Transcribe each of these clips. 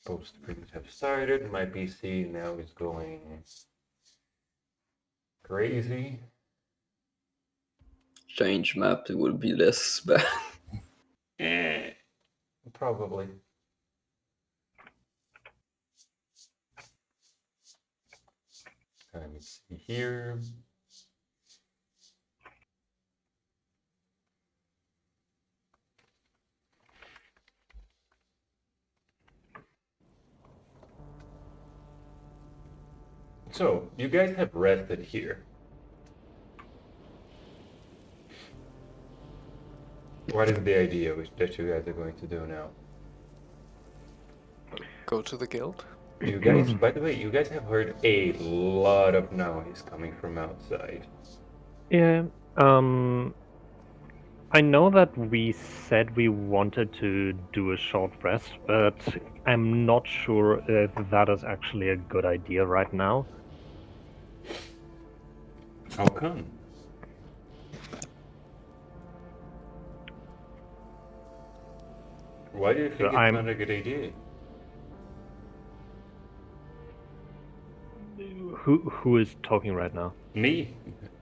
Post screens have started. My PC now is going crazy. Change map, it will be less bad. Probably. Let me see here. So, you guys have rested here. What is the idea that you guys are going to do now? Go to the guild? You guys, by the way, you guys have heard a lot of noise coming from outside. Yeah, I know that we said we wanted to do a short rest, but I'm not sure if that is actually a good idea right now. How come? Why do you think it's not a good idea? Who is talking right now? Me,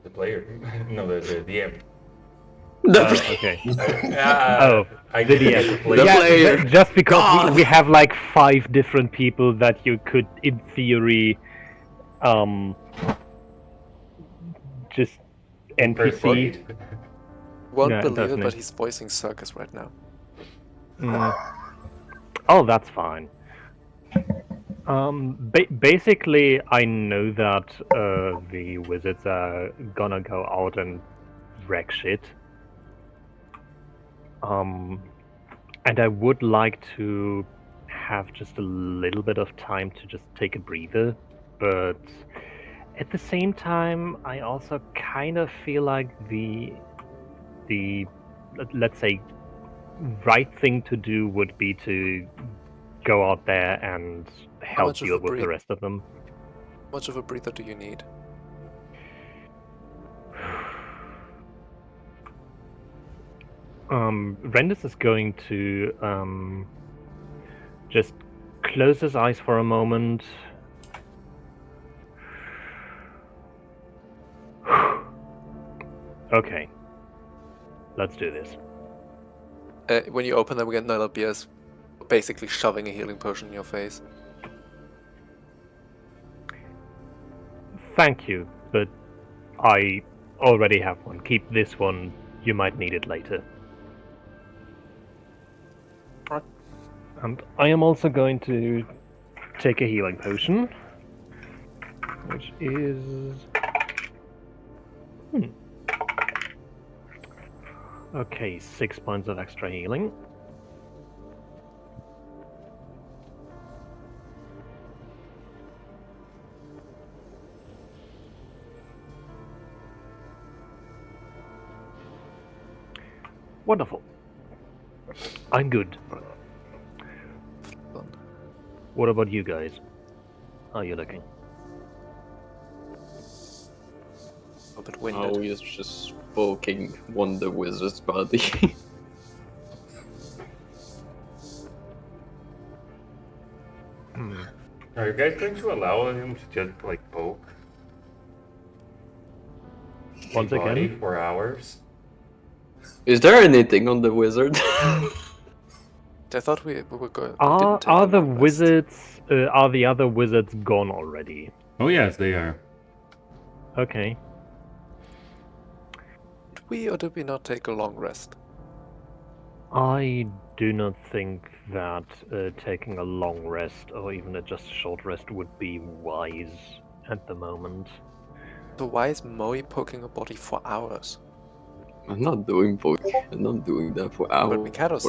the player. No, the DM. Okay. I the get DM. to play. Yeah, just because we have like 5 different people that you could, in theory, just NPC. Won't believe it, but he's voicing Circus right now. Oh, that's fine. Basically, I know that the wizards are gonna go out and wreck shit. And I would like to have just a little bit of time to just take a breather, but at the same time, I also kind of feel like the let's say right thing to do would be to go out there and help deal with the rest of them. How much of a breather do you need? Rendis is going to just close his eyes for a moment. Okay, let's do this. When you open them again, Nylabia is basically shoving a healing potion in your face. Thank you, but I already have one. Keep this one. You might need it later. Right. And I am also going to take a healing potion, which is... Okay, 6 points of extra healing. Wonderful. I'm good. What about you guys? How are you looking? A bit winded. Oh, he's just poking Wonder Wizard's body. Are you guys going to allow him to just like poke? Once again? For hours? Is there anything on the wizard? I thought we were going. Are the wizards? Are the other wizards gone already? Oh yes, they are. Okay. Did we or did we not take a long rest? I do not think that taking a long rest or even just a short rest would be wise at the moment. So why is Moe poking a body for hours? I'm not doing poking. I'm not doing that for hours. But Mikado's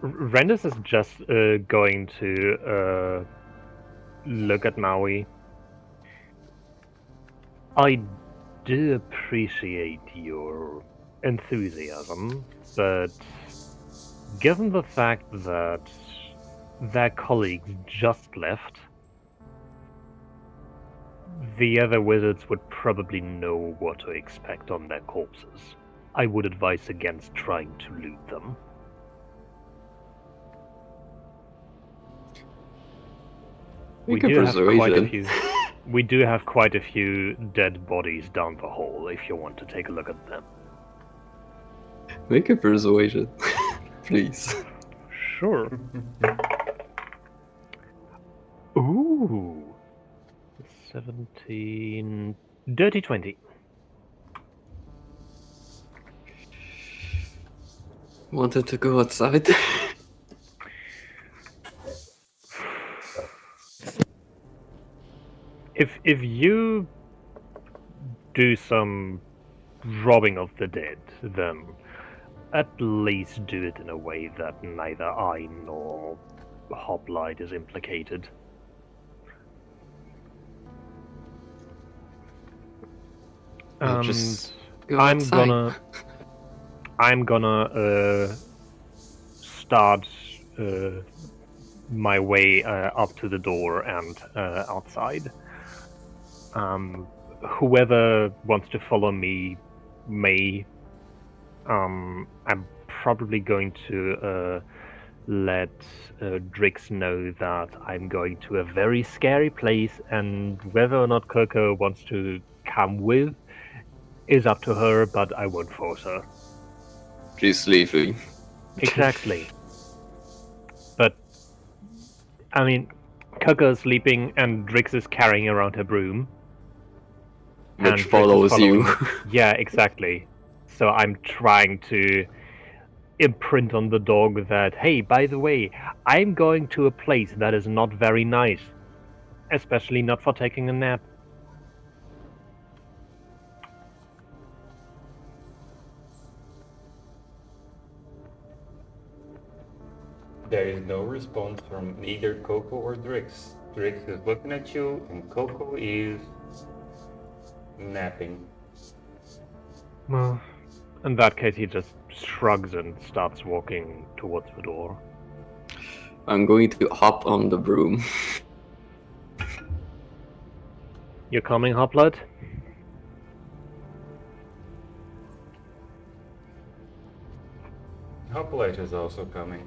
Rendis is just going to look at Maui. I do appreciate your enthusiasm, but given the fact that their colleagues just left, the other wizards would probably know what to expect on their corpses. I would advise against trying to loot them. Make a Quite a persuasion. few. We do have quite a few dead bodies down the hall. If you want to take a look at them. Make a persuasion, please. Sure. Ooh. 17. Dirty 20. Wanted to go outside. If you do some robbing of the dead, then at least do it in a way that neither I nor Hoplite is implicated. Just go I'm outside. gonna start my way up to the door and outside. Whoever wants to follow me may. I'm probably going to let Drix know that I'm going to a very scary place, and whether or not Coco wants to come with is up to her, but I won't force her. She's leaving. Exactly. But, I mean, Coco's sleeping and Drix is carrying around her broom. Which and Drix is follows you. Yeah, exactly. So I'm trying to imprint on the dog that, hey, by the way, I'm going to a place that is not very nice. Especially not for taking a nap. There is no response from either Coco or Drix. Drix is looking at you, and Coco is napping. Well, in that case, he just shrugs and starts walking towards the door. I'm going to hop on the broom. You're coming, Hoplite? Hoplite is also coming.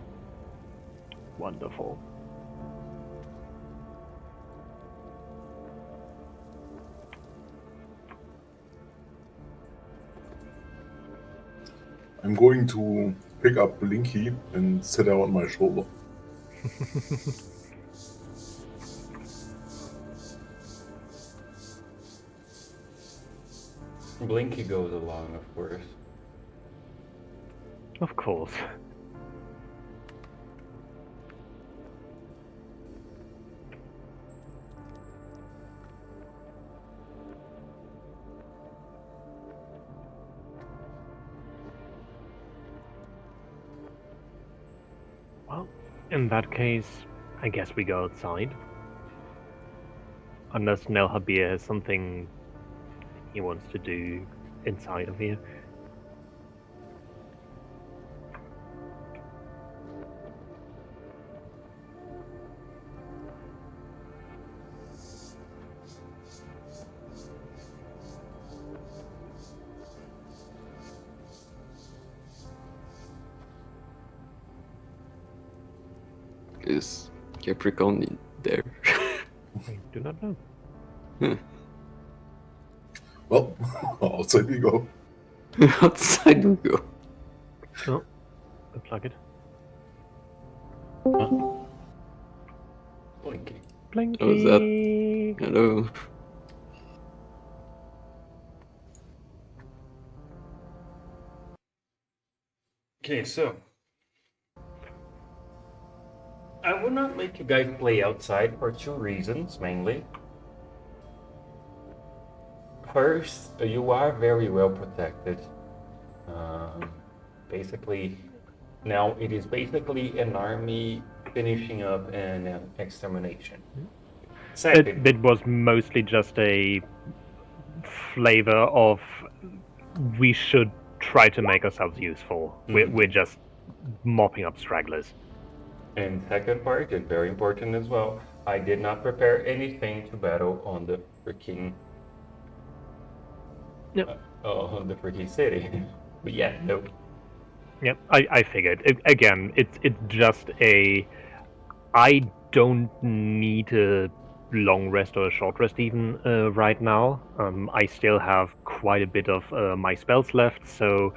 Wonderful. I'm going to pick up Blinky and set her on my shoulder. Blinky goes along, of course. Of course. Well, in that case, I guess we go outside. Unless Nel Habir has something he wants to do inside of here. Is Capricorn there? I do not know. Well, outside we go. Outside we go. Oh, unplug it. Blinky. Blinky. What was that? Hello. Okay, so I will not make you guys play outside for two reasons, mainly. First, you are very well protected. Basically, now it is basically an army finishing up an extermination. Second, It was mostly just a flavor of we should try to make ourselves useful. We're just mopping up stragglers. and second part, and very important as well, I did not prepare anything to battle on the freaking Yep. on the freaking city. But yeah, no. Yep, I figured. Again, it's just a. I don't need a long rest or a short rest even right now. I still have quite a bit of my spells left, so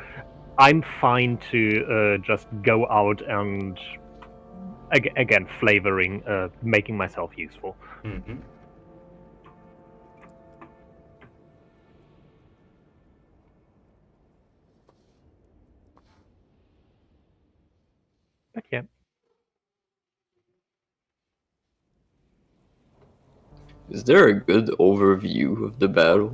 I'm fine to just go out and again flavoring, making myself useful. Mm-hmm. But yeah. Is there a good overview of the battle?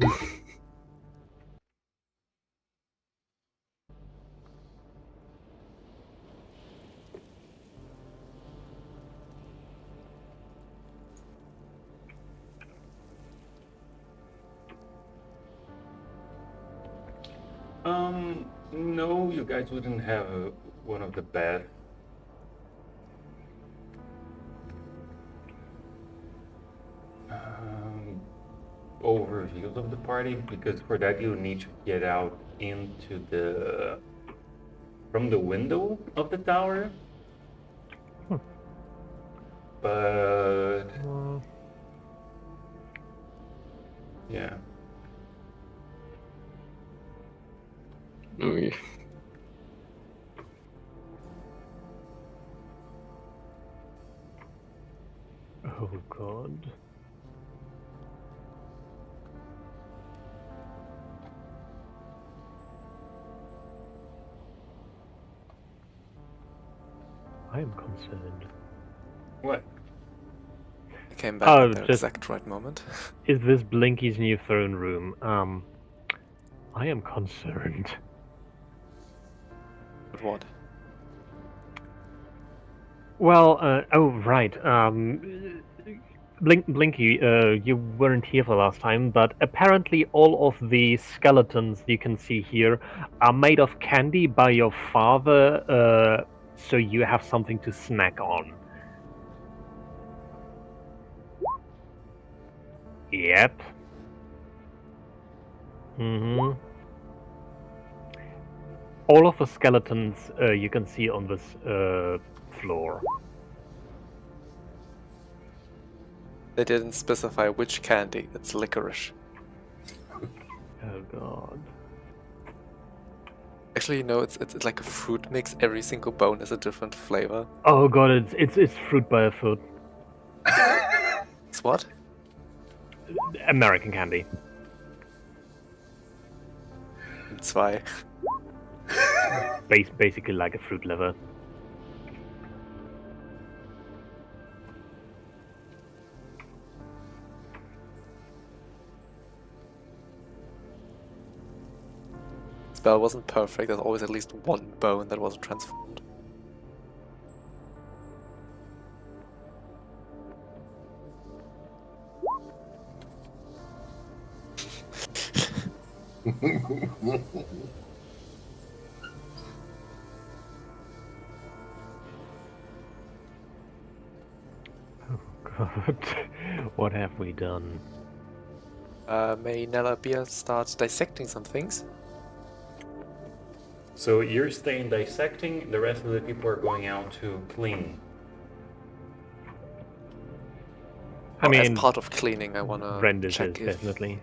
No, you guys wouldn't have one of the best overviews of the party, because for that you need to get out into from the window of the tower. But yeah. Oh, yeah. Oh god. I am concerned. What? I came back at the just- exact right moment. Is this Blinky's new throne room? I am concerned. But what? Well, oh right. Blinky, you weren't here for last time, but apparently all of the skeletons you can see here are made of candy by your father, so you have something to snack on. Yep. Mm-hmm. All of the skeletons you can see on this floor. They didn't specify which candy. It's licorice. Oh god. Actually, you know, it's like a fruit mix. Every single bone is a different flavor. Oh god, it's fruit by a foot. It's what? American candy. Zwei. Basically like a fruit leather. Spell wasn't perfect. There's always at least one bone that wasn't transformed. God, what have we done? May Nella Beer start dissecting some things? So you're staying dissecting, the rest of the people are going out to clean. I mean, as part of cleaning, I wanna Brandis check is definitely.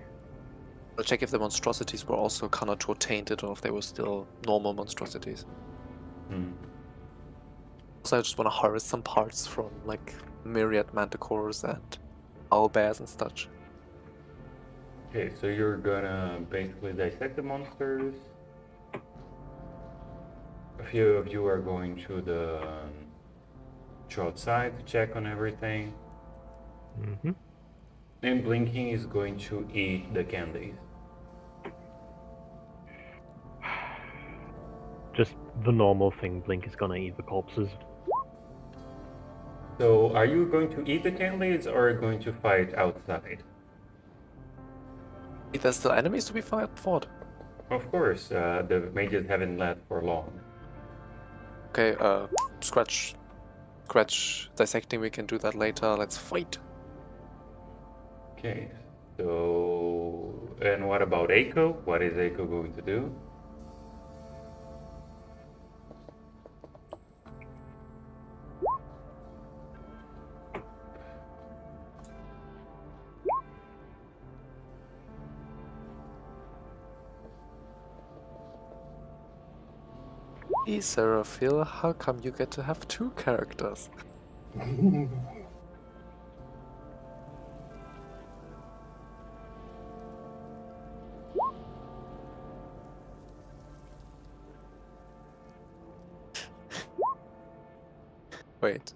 I'll check if the monstrosities were also colored or tainted, or if they were still normal monstrosities. Hmm. So I just want to harvest some parts from like myriad manticores and owlbears and such. Okay, so you're gonna basically dissect the monsters. A few of you are going to outside to check on everything. Mm-hmm. And Blinking is going to eat the candies. Just the normal thing. Blink is gonna eat the corpses. So are you going to eat the candies or going to fight outside? If there's still enemies to be fought. Of course, the mages haven't left for long. Okay, scratch dissecting, we can do that later. Let's fight. Okay, so... And what about Eiko? What is Eiko going to do? Hey, Seraphil, how come you get to have two characters? Wait.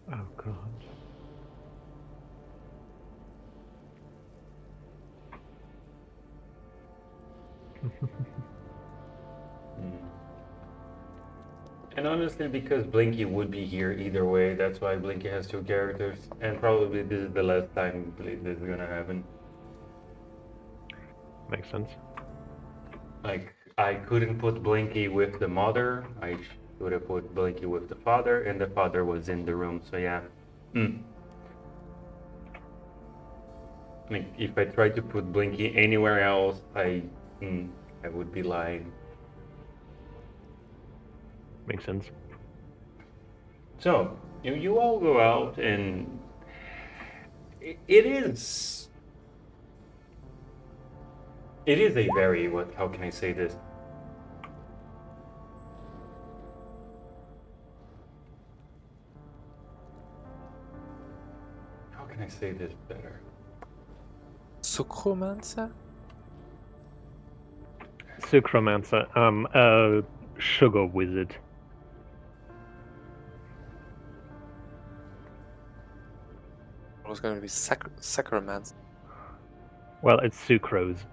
Oh god. And honestly, because Blinky would be here either way, that's why Blinky has two characters. And probably this is the last time this is gonna happen. Makes sense. Like, I couldn't put Blinky with the mother. I should have put Blinky with the father, and the father was in the room, so yeah. Like, if I tried to put Blinky anywhere else, I would be lying. Makes sense. So, you all go out, and it is a very, how can I say this? How can I say this better? Suchromancer? Suchromancer, a sugar wizard. It was going to be Sacromancer. Well, it's sucrose.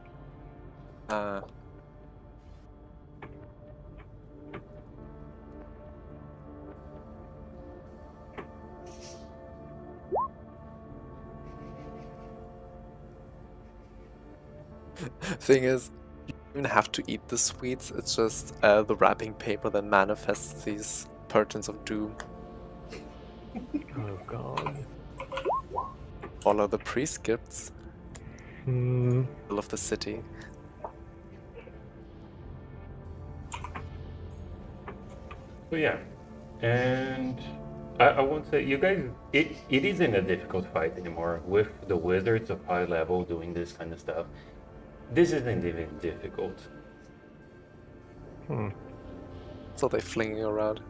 Thing is, you don't even have to eat the sweets, it's just the wrapping paper that manifests these curtains of doom. Oh god. Follow the priest gifts. Hmm. Middle of the city. So yeah, and I won't say you guys. It isn't a difficult fight anymore with the wizards of high level doing this kind of stuff. This isn't even difficult. So they flinging around.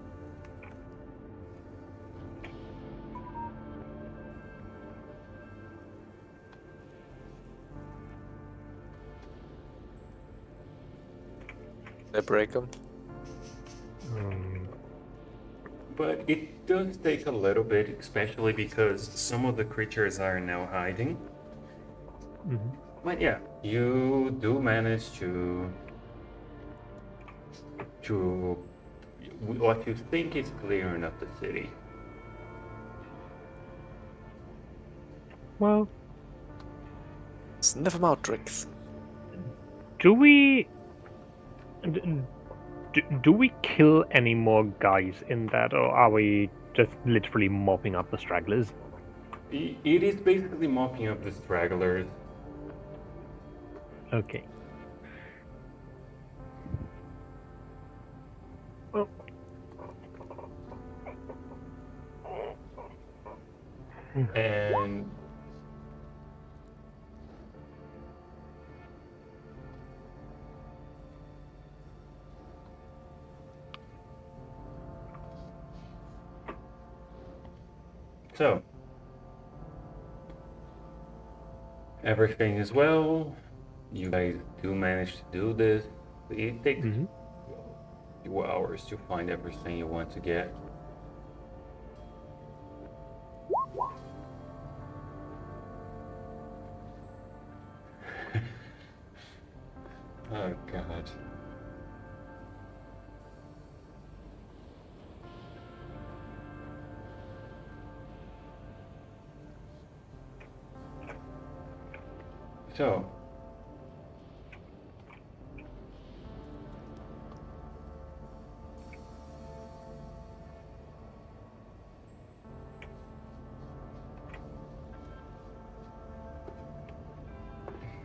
They break them. But it does take a little bit, especially because some of the creatures are now hiding. But yeah, you do manage to what you think is clearing up the city. Well, Sniff them out, drinks. do we... Do we kill any more guys in that, or are we just literally mopping up the stragglers? It is basically mopping up the stragglers. Okay. Well, And so everything is well. You guys do manage to do this. It takes a few hours to find everything you want to get. Oh god. So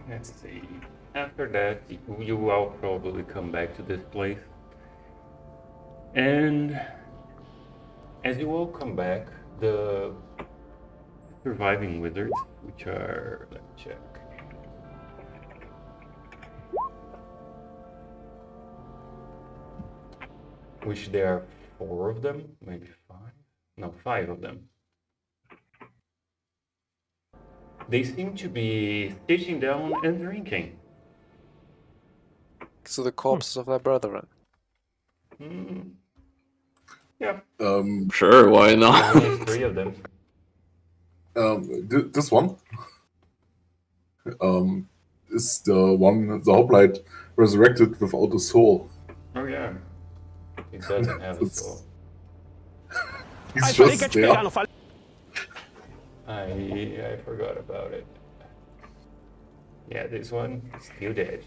let's see. After that, you will probably come back to this place. And as you all come back, the surviving wizards, which are, let me check. Which there are 4 of them, maybe 5? No, 5 of them. They seem to be sitting down and drinking. So the corpses of their brethren. Hmm. Yeah, Sure, why only not? 3 of them. This one is the one the hoplite resurrected without a soul. Oh yeah, it doesn't have a It's- soul. He's just there. I forgot about it. Yeah, this one is still dead.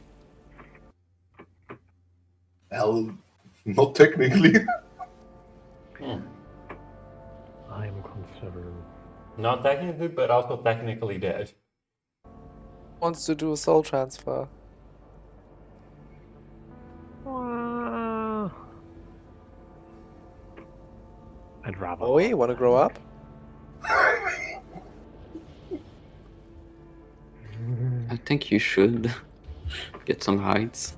Well, not technically. Hmm. I am concerned. Not technically, but also technically dead. Wants to do a soul transfer. I'd rather. Oh, you want to grow up? I think you should get some heights.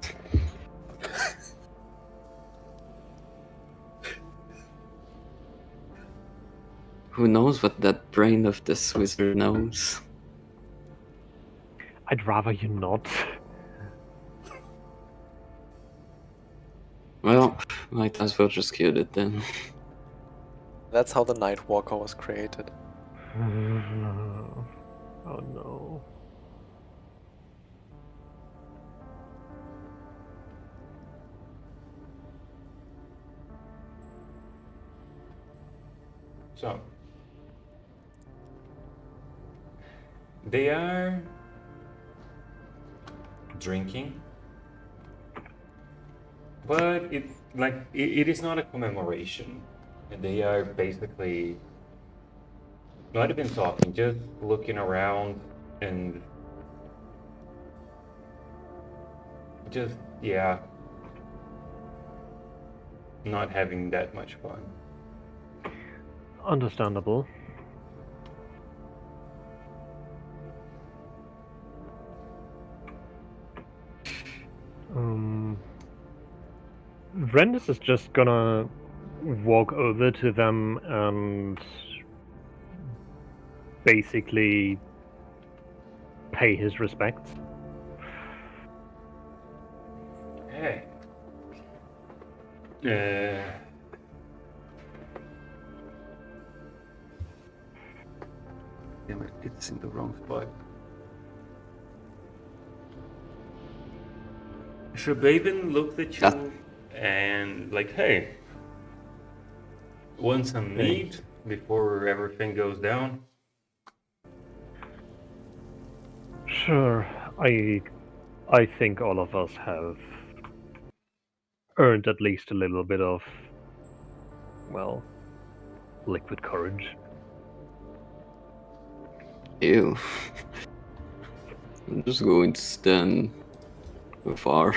Who knows what that brain of this wizard knows? I'd rather you not. Well, might as well just kill it then. That's how the Night Walker was created. Oh no. So they are drinking, but it is not a commemoration. They are basically not even talking, just looking around and just, yeah, not having that much fun. Understandable. Rendis is just gonna walk over to them and basically pay his respects. Hey. Damn it, it's in the wrong spot. Shabaven looked at you and like, hey, want some meat before everything goes down? Sure, I think all of us have earned at least a little bit of, well, liquid courage. Ew. I'm just going to stand afar.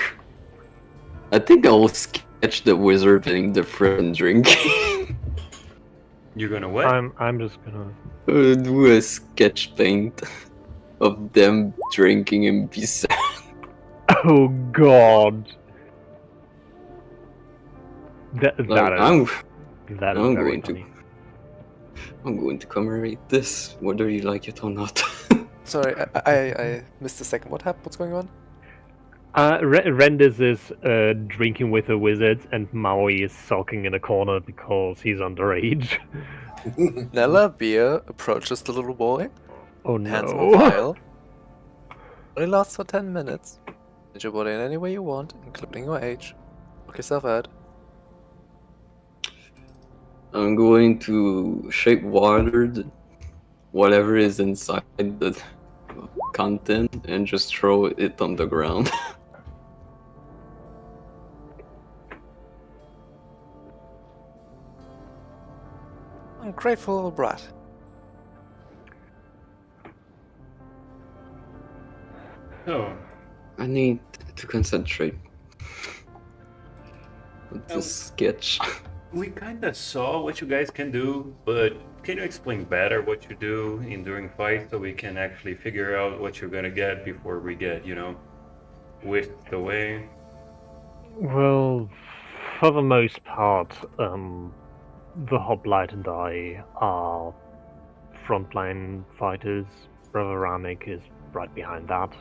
I think I'll sketch the wizard getting the friend drinking. You're gonna what? I'm just gonna. Do a sketch paint of them drinking and be sad. Oh God. That Like, is that is I'm very going to- funny. I'm going to commemorate this, whether you like it or not. Sorry, I missed a second. What's going on? Rendis is drinking with the wizards, and Maui is sulking in a corner because he's underage. Nella Beer approaches the little boy, Oh hands him a no! vial. Only lasts for 10 minutes. Change your body in any way you want, including your age. Look yourself out. I'm going to shape water, whatever is inside the content, and just throw it on the ground. Ungrateful little brat. Oh, I need to concentrate on this sketch. We kind of saw what you guys can do, but can you explain better what you do in during fights so we can actually figure out what you're gonna get before we get, whisked away? Well, for the most part, the Hoplite and I are frontline fighters. Brother Ranik is right behind that.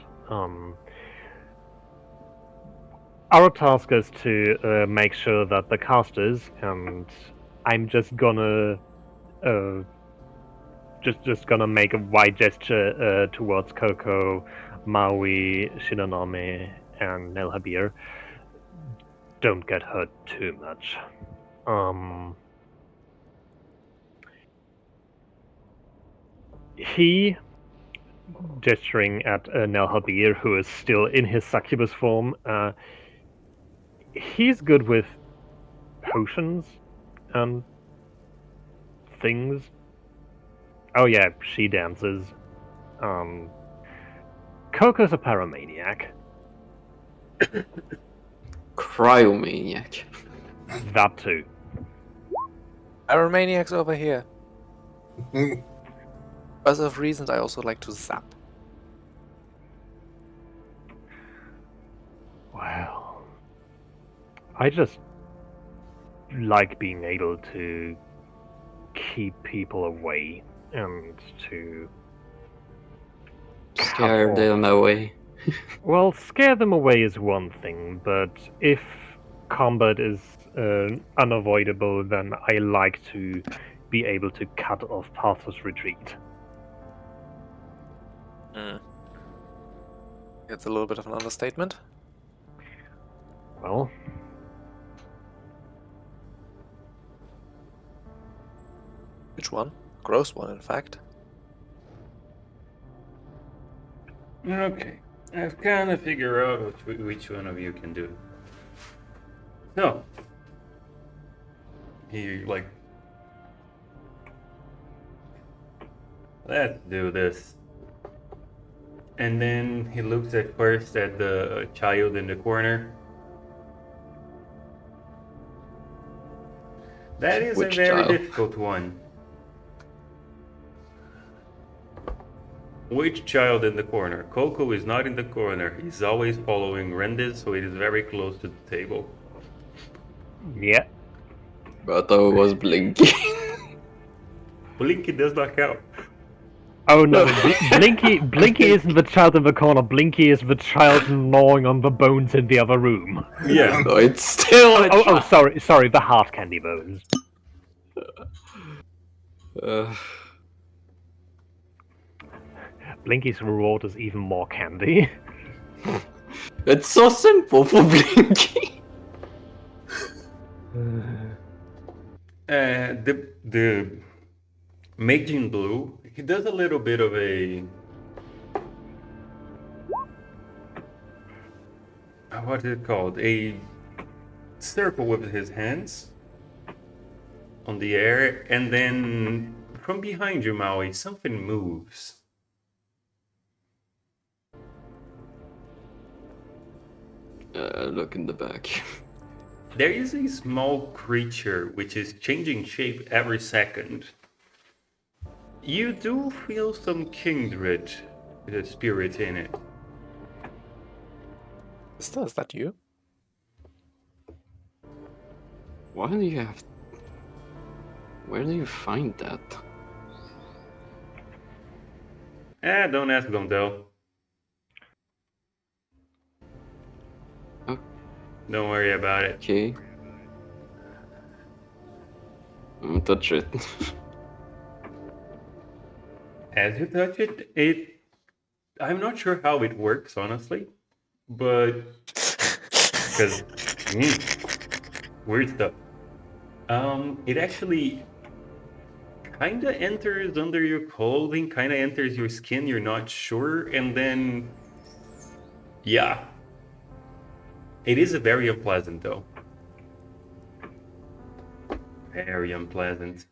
Our task is to make sure that the casters, and I'm just gonna just gonna make a wide gesture towards Coco, Maui, Shinonome, and Nelhabir. Don't get hurt too much. He, gesturing at Nelhabir, who is still in his succubus form, he's good with potions and things. Oh yeah, she dances. Coco's a pyromaniac. Cryomaniac. That too. Pyromaniacs over here. Because of reasons, I also like to zap. Well, I just like being able to keep people away and to Scare off. them away. Well, scare them away is one thing, but if combat is unavoidable, then I like to be able to cut off paths of retreat. It's a little bit of an understatement. Well, Which one? Gross one, in fact. Okay, I've kind of figured out which one of you can do. No. Let's do this. And then he looks at first at the child in the corner. That is Which a very child? difficult one. Which child in the corner? Coco is not in the corner. He's always following Rendis, so it is very close to the table. yeah. But I was blinking. Blinky does not count. Oh no, Blinky isn't the child in the corner. Blinky is the child gnawing on the bones in the other room. Yeah. No, it's still a Oh, child. sorry, the hard candy bones. Blinky's reward is even more candy. It's so simple for Blinky. The Mage in Blue, he does a little bit of a what is it called? A circle with his hands on the air, and then from behind you, Maui, something moves. Look in the back. There is a small creature which is changing shape every second. You do feel some kindred spirit in it. Is that you? Why do you have... Where do you find that? Don't ask Gondel. Oh. Don't worry about it. Okay. Touch it. As you touch it, I'm not sure how it works, honestly, but because weird stuff. It actually kind of enters under your clothing, kind of enters your skin. You're not sure, and then yeah, it is very unpleasant, though. Very unpleasant.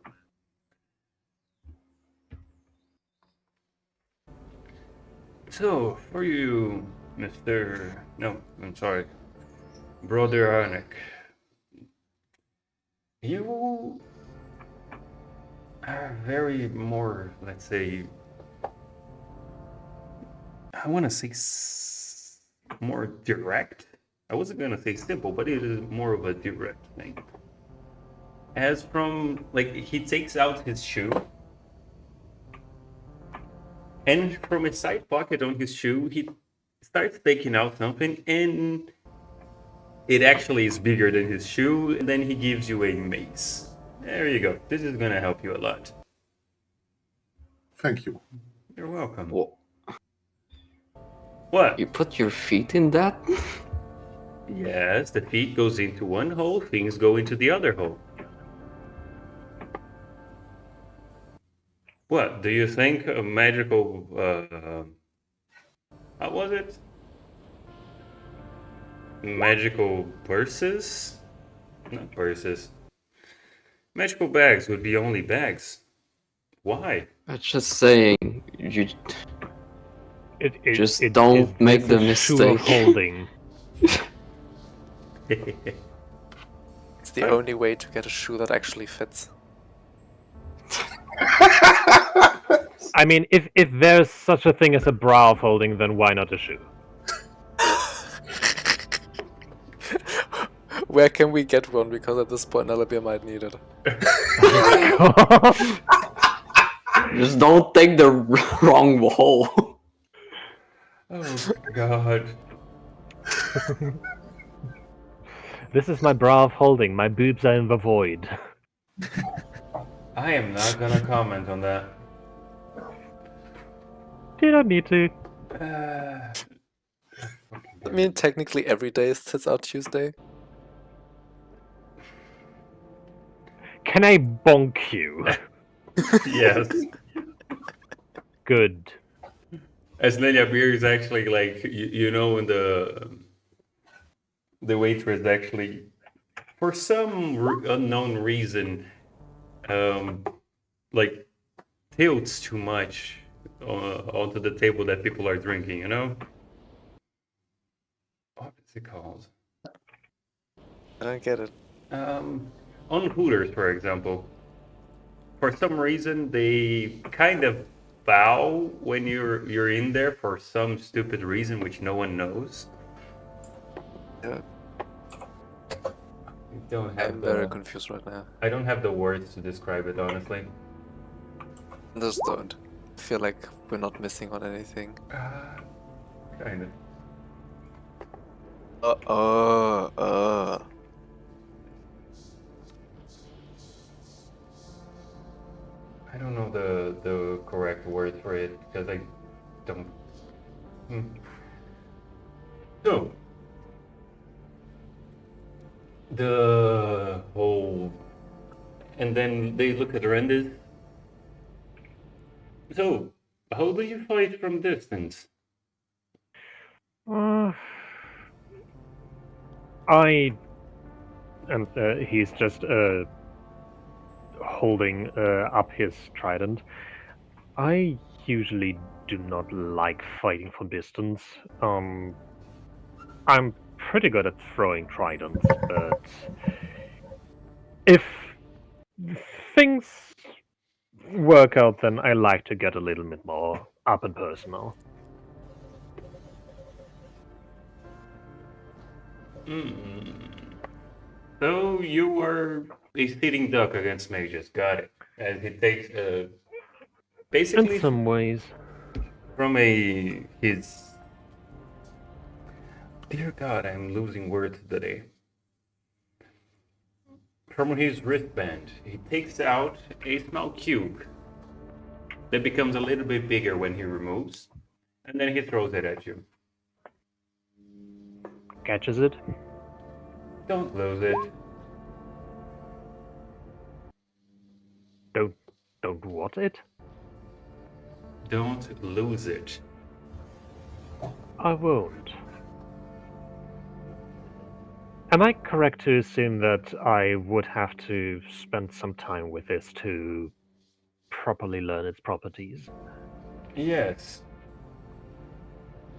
So, for you, Mr. No, I'm sorry. Brother Arnek. You are very more, let's say, I want to say more direct. I wasn't going to say simple, but it is more of a direct thing. As from, like, he takes out his shoe, and from a side pocket on his shoe, he starts taking out something, and it actually is bigger than his shoe, and then he gives you a mace. There you go. This is gonna help you a lot. Thank you. You're welcome. Whoa. What? You put your feet in that? Yes, the feet goes into one hole, things go into the other hole. What, do you think a magical, how was it? Magical purses? Not purses. Magical bags would be only bags. Why? I'm just saying, you just don't it's make the a shoe of mistake. holding. It's the only way to get a shoe that actually fits. I mean, if there's such a thing as a bra of holding, then why not a shoe? Where can we get one? Because at this point, Alabia might need it. Just don't take the wrong wall. Oh god. This is my bra of holding. My boobs are in the void. I am not gonna comment on that. You don't need to. I mean, technically every day is Tits Out Tuesday. Can I bonk you? Yes. Good. As Nelia Beer is actually like, you know, when the waitress actually, for some unknown reason, like tilts too much onto the table that people are drinking, you know? What is it called? I don't get it. On Hooters, for example, for some reason they kind of bow when you're in there for some stupid reason which no one knows. Yeah. I don't have I'm very confused right now. I don't have the words to describe it, honestly. Just don't. I feel like we're not missing on anything. Kind of. I don't know the correct word for it because I don't. So the whole, and then they look at Rendis. So, how do you fight from distance? He's just holding up his trident. I usually do not like fighting from distance. I'm pretty good at throwing tridents, but if things work out, then I like to get a little bit more up and personal. So you are a sitting duck against mages, got it. And he takes basically In some ways. from his. Dear God, I'm losing words today. From his wristband, he takes out a small cube that becomes a little bit bigger when he removes, and then he throws it at you. Catches it. Don't lose it. Don't what it? Don't lose it. I won't. Am I correct to assume that I would have to spend some time with this to properly learn its properties? Yes.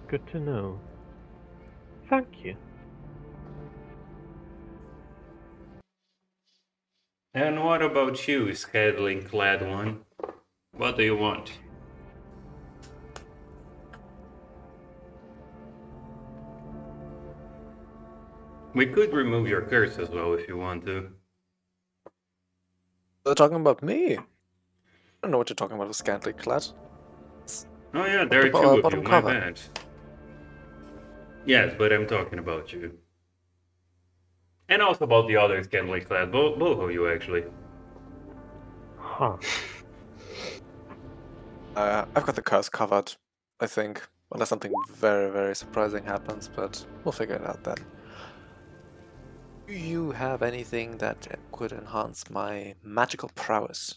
Good to know. Thank you. And what about you, Scantling clad one? What do you want? We could remove your curse as well if you want to. They're talking about me. I don't know what you're talking about with scantily clad. Oh yeah, there are the two of you, bottom my cover. bad. Yes, but I'm talking about you. And also about the other Scantling clad, both of you actually. Huh. I've got the curse covered, I think. Unless something very, very surprising happens, but we'll figure it out then. Do you have anything that could enhance my magical prowess?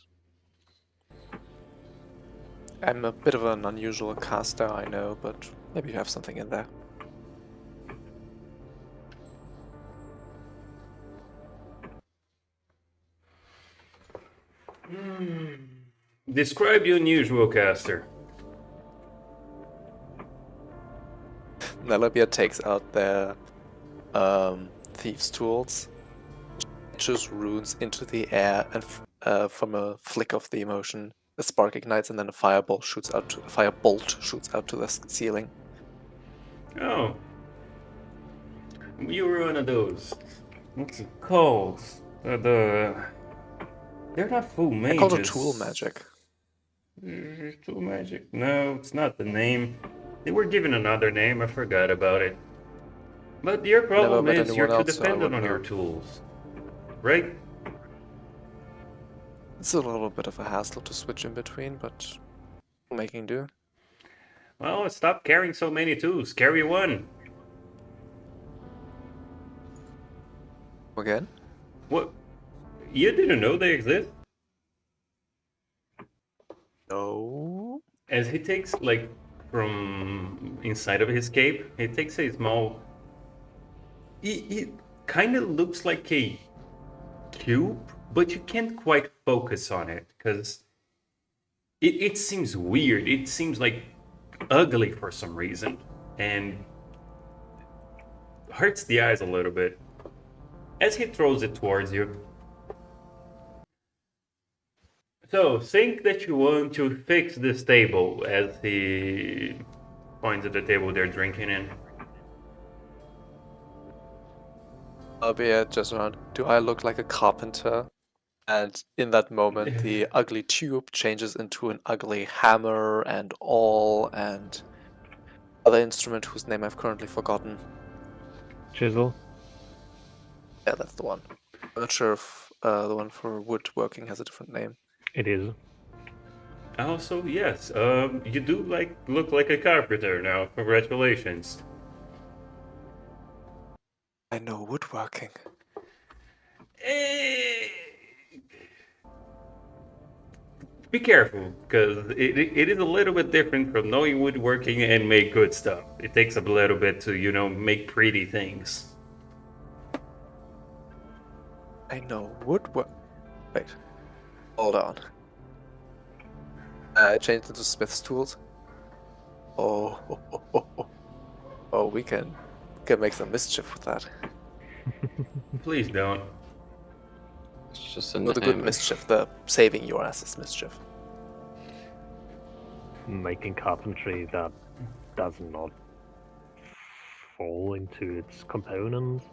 I'm a bit of an unusual caster, I know, but maybe you have something in there. Describe your unusual caster. Nelabia takes out their thieves' tools, just runes into the air, and from a flick of the emotion, a spark ignites, and then a firebolt shoots out to the ceiling. Oh. You were one of those. What's it called? They're not full I mages. call it tool magic. Tool magic? No, it's not the name. They were given another name, I forgot about it. But your problem met is you're anyone too else, so I dependent on wouldn't your know. tools. Right? It's a little bit of a hassle to switch in between, but making do. Well, stop carrying so many tools. Carry one. Again? What? You didn't know they exist? No. As he takes, like, from inside of his cape, he takes a small... It kind of looks like a cube, but you can't quite focus on it, because it seems weird. It seems, like, ugly for some reason, and hurts the eyes a little bit. As he throws it towards you... So, think that you want to fix this table, as he points at the table they're drinking in. I'll be just around. Do I look like a carpenter? And in that moment, the ugly tube changes into an ugly hammer and awl and other instrument whose name I've currently forgotten. Chisel. Yeah, that's the one. I'm not sure if the one for woodworking has a different name. It is. Also, yes, you do look like a carpenter now. Congratulations. I know woodworking. Be careful, because it is a little bit different from knowing woodworking and make good stuff. It takes a little bit to, make pretty things. I know woodwork. Wait. Hold on. I changed into Smith's tools. Oh, we can make some mischief with that. Please don't. It's just an Not the good hammer. mischief, the saving your ass's mischief. Making carpentry that does not fall into its components.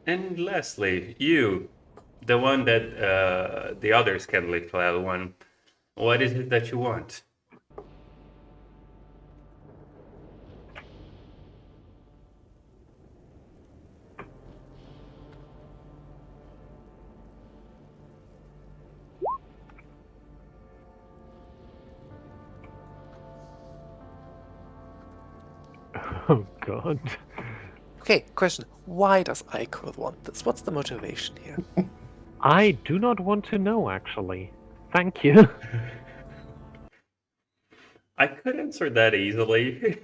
And lastly, you, the one that the others can lick one, what is it that you want? Oh god. Okay, question. Why does Ike want this? What's the motivation here? I do not want to know, actually. Thank you. I could answer that easily.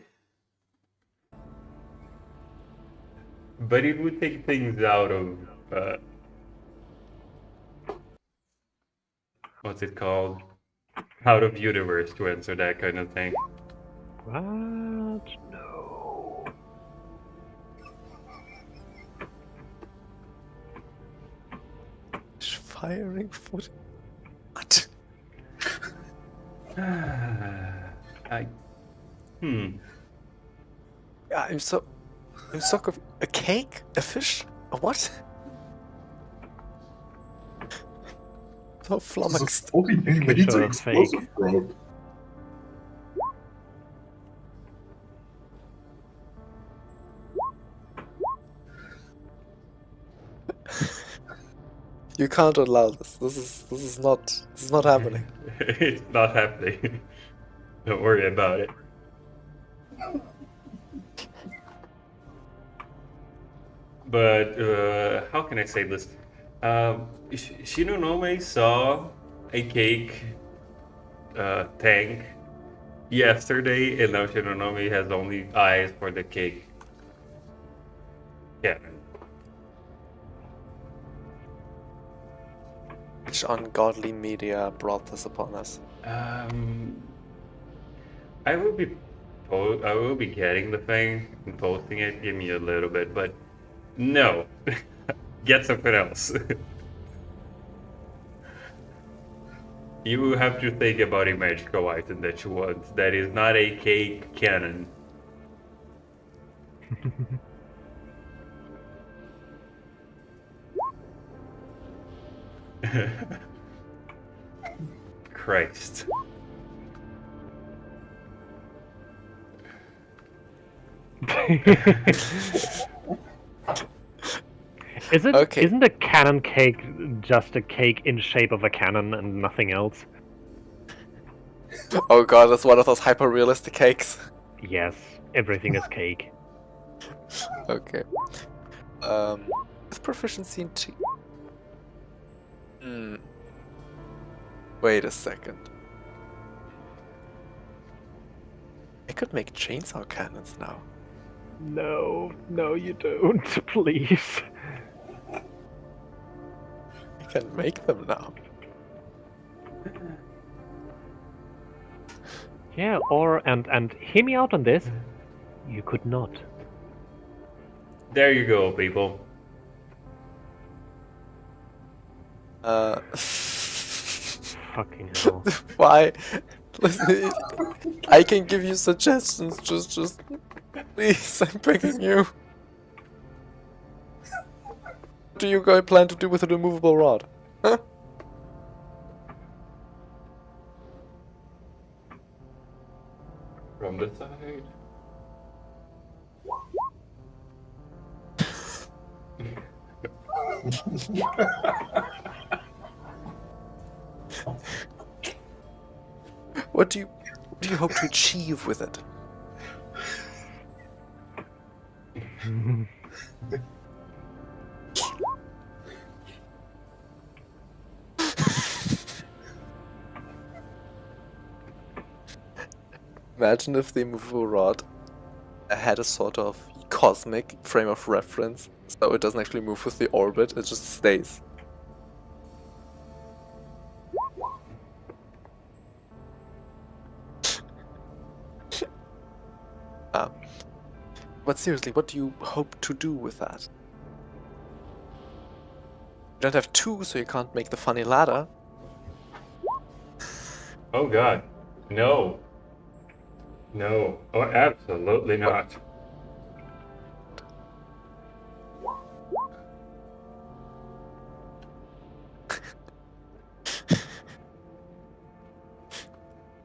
But it would take things out of... what's it called? Out of universe to answer that kind of thing. What? No. firing foot. What? I. Yeah, I'm so confused. A cake? A fish? A what? So This is flummoxed. 40 millimeter Sure, explosive fake. round. You can't allow this. This is not happening. It's not happening. Don't worry about it. But how can I say this? Shinonome saw a cake tank yesterday, and now Shinonome has only eyes for the cake cannon. Which ungodly media brought this upon us? I will be getting the thing and posting it. Give me a little bit, but no, get something else. You have to think about a magical item that you want. That is not a cake cannon. Christ. Okay. Isn't a cannon cake just a cake in shape of a cannon and nothing else? Oh god, it's one of those hyper-realistic cakes. Yes, everything is cake. Okay. With proficiency in T. Wait a second. I could make chainsaw cannons now. No, you don't, please. I can make them now. Yeah, or and hear me out on this. You could not. There you go, people. Fucking hell. Why? Listen, I can give you suggestions. Just please, I'm begging you. What do you guys plan to do with a removable rod? Huh? From the side. What do you hope to achieve with it? Imagine if the immovable rod had a sort of cosmic frame of reference, so it doesn't actually move with the orbit, it just stays. But seriously, what do you hope to do with that? You don't have two, so you can't make the funny ladder. Oh god. No. No. Oh, absolutely not.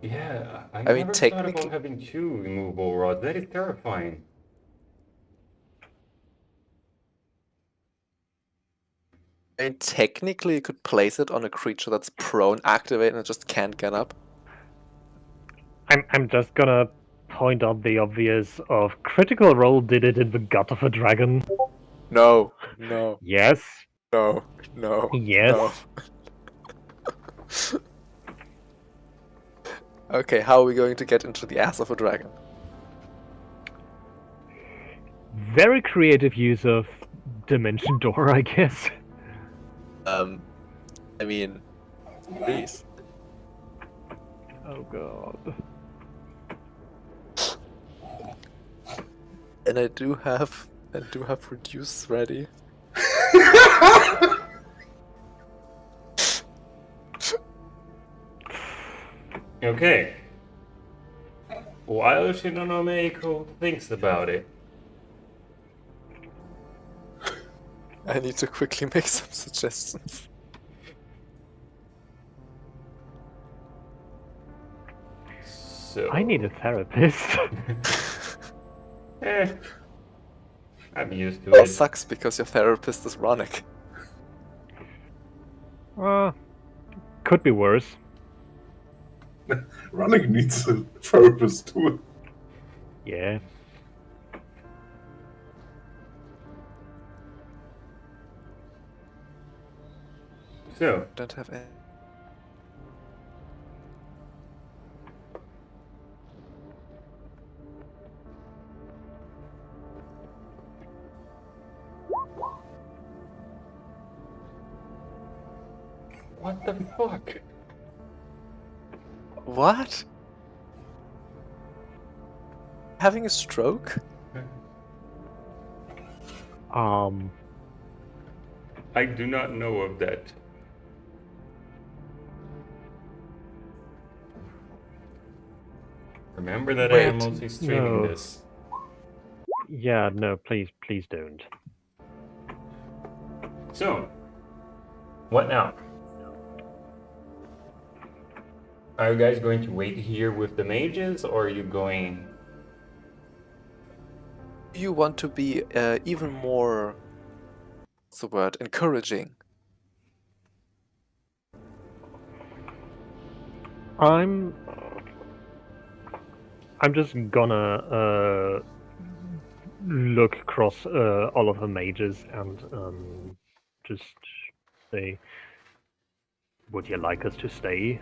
Yeah, I mean, never thought technically- about having two removable rods. That is terrifying. I mean, technically you could place it on a creature that's prone, activate, and it just can't get up. I'm just gonna point out the obvious of Critical Role did it in the gut of a dragon. No. Yes. No. Yes. No. Okay, how are we going to get into the ass of a dragon? Very creative use of Dimension Door, I guess. I mean, please. Oh god. And I do have reduce ready. Okay. While Shinonome thinks about it, I need to quickly make some suggestions. so I need a therapist. Eh, I'm used to It it. sucks because your therapist is Ronick. Could be worse. Running needs a therapist too. Yeah. So, Don't have any. what the fuck? What? Having a stroke? I do not know of that. Remember that I am Wait, also streaming no. this. Yeah, no, please don't. So, what now? Are you guys going to wait here with the mages, or are you going... You want to be even more, what's the word, encouraging. I'm just gonna look across all of the mages and just say, would you like us to stay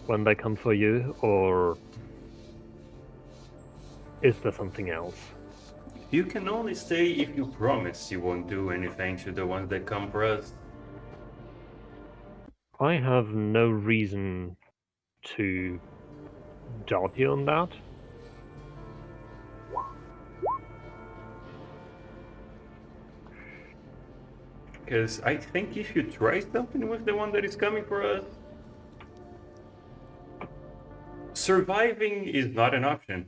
when they come for you, or is there something else? You can only stay if you promise you won't do anything to the ones that come for us. I have no reason to doubt you on that. Because I think if you try something with the one that is coming for us, surviving is not an option.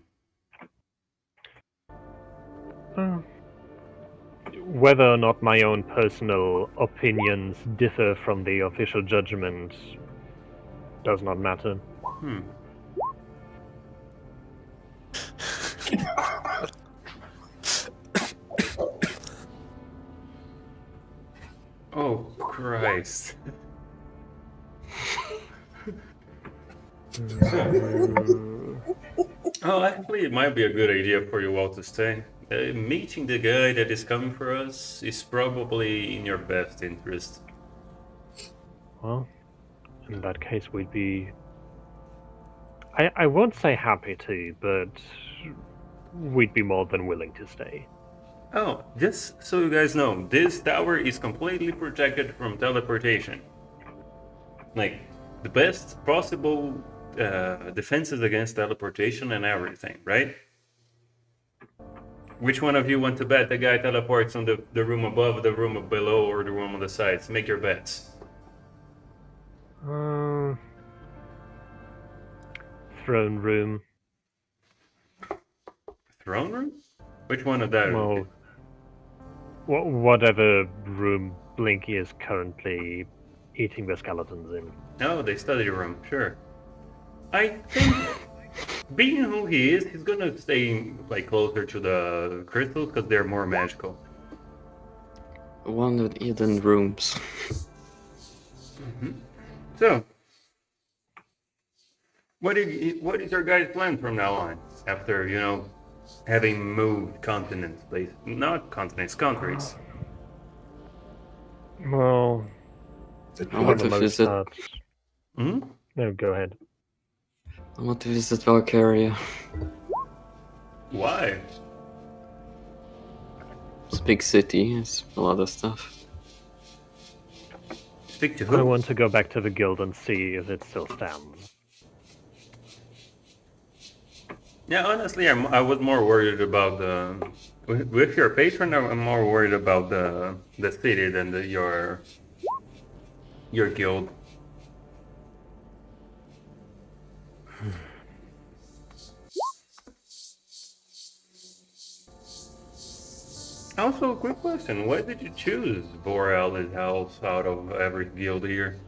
Whether or not my own personal opinions differ from the official judgment does not matter. Hmm. Oh, Christ. Oh, actually, it might be a good idea for you all to stay. Meeting the guy that is coming for us is probably in your best interest. Well, in that case, we'd be. I won't say happy to, but we'd be more than willing to stay. Oh, just so you guys know, this tower is completely protected from teleportation. Like, the best possible defenses against teleportation and everything, right? Which one of you want to bet the guy teleports on the room above, the room below, or the room on the sides? Make your bets. Throne room. Throne room? Which one of that? Well, whatever room Blinky is currently eating the skeletons in. Oh, the study room, sure. I think, being who he is, he's gonna stay like closer to the crystals because they're more magical. One with hidden rooms. So, what is your guys' plan from now on? After, having moved continents, not continents, countries. Well, I want to for the most visit. part. Hmm? No, go ahead. I want to visit Valkyria. Why? It's a big city. It's a lot of stuff. Speak to I who? want to go back to the guild and see if it still stands. Yeah, honestly, I was more worried about the... With your patron, I'm more worried about the city than your guild. Also, quick question: why did you choose Borealis House out of every guild here?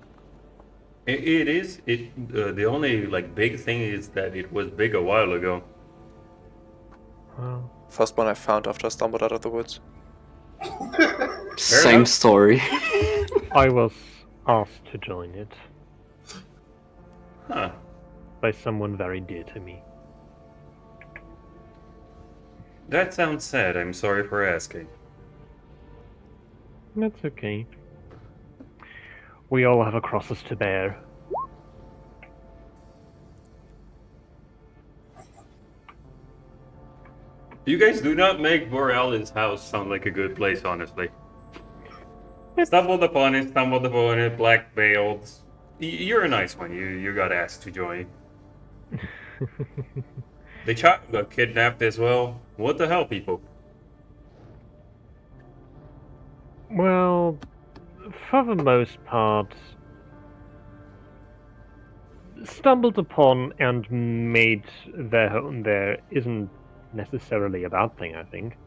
It is it. The only like big thing is that it was big a while ago. Well, First one I found after I stumbled out of the woods. Same enough. story. I was asked to join it Huh. by someone very dear to me. That sounds sad. I'm sorry for asking. That's okay. We all have a crosses to bear. You guys do not make Borealis House sound like a good place, honestly. Stumbled upon it, black veiled. You're a nice one. You got asked to join. The child got kidnapped as well. What the hell, people? Well, for the most part, stumbled upon and made their home there isn't necessarily a bad thing, I think.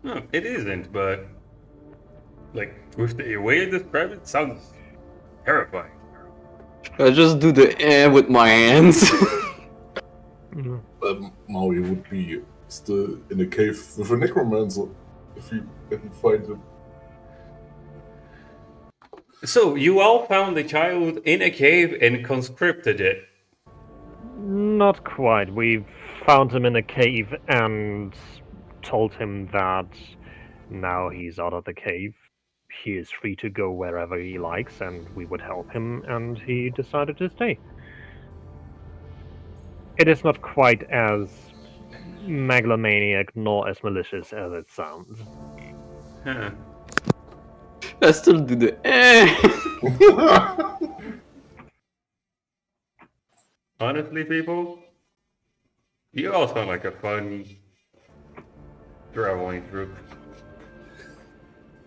No, it isn't, but like with the way you describe it, sounds terrifying. I just do the with my hands. Maui would be still in a cave with a necromancer if you can find him. So you all found the child in a cave and conscripted it. Not quite. We found him in a cave and told him that now he's out of the cave, he is free to go wherever he likes, and we would help him, and he decided to stay. It is not quite as megalomaniac nor as malicious as it sounds. Huh. I still do the Honestly, people, you all sound like a fun traveling group.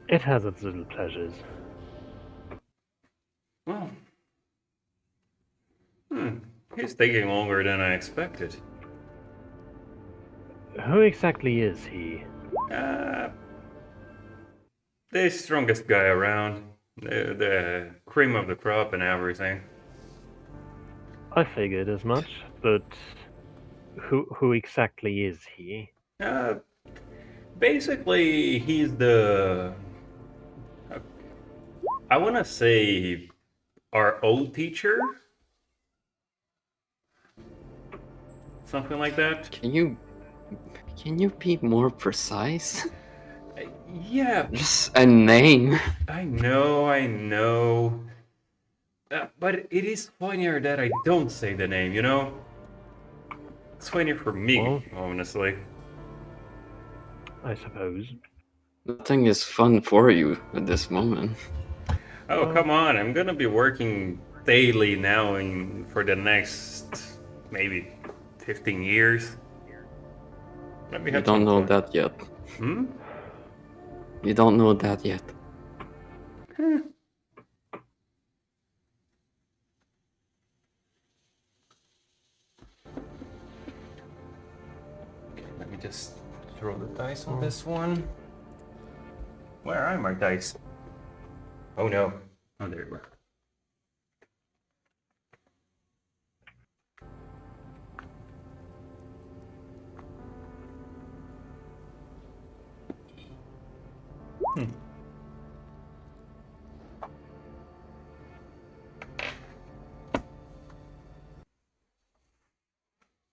It has its little pleasures. Well, he's taking longer than I expected. Who exactly is he? The strongest guy around, the cream of the crop and everything. I figured as much, but who exactly is he? Basically, he's the. I want to say our old teacher? Something like that? Can you be more precise? Yeah, Just a name. I know. But it is funnier that I don't say the name, you know? It's funnier for me, Well, honestly. I suppose. Nothing is fun for you at this moment. Oh, come on, I'm gonna be working daily now for the next maybe 15 years. Let me You have don't some know fun. that yet. Hmm? You don't know that yet. Let me just throw the dice on this one. Where are my dice? Oh no. Oh, there you are.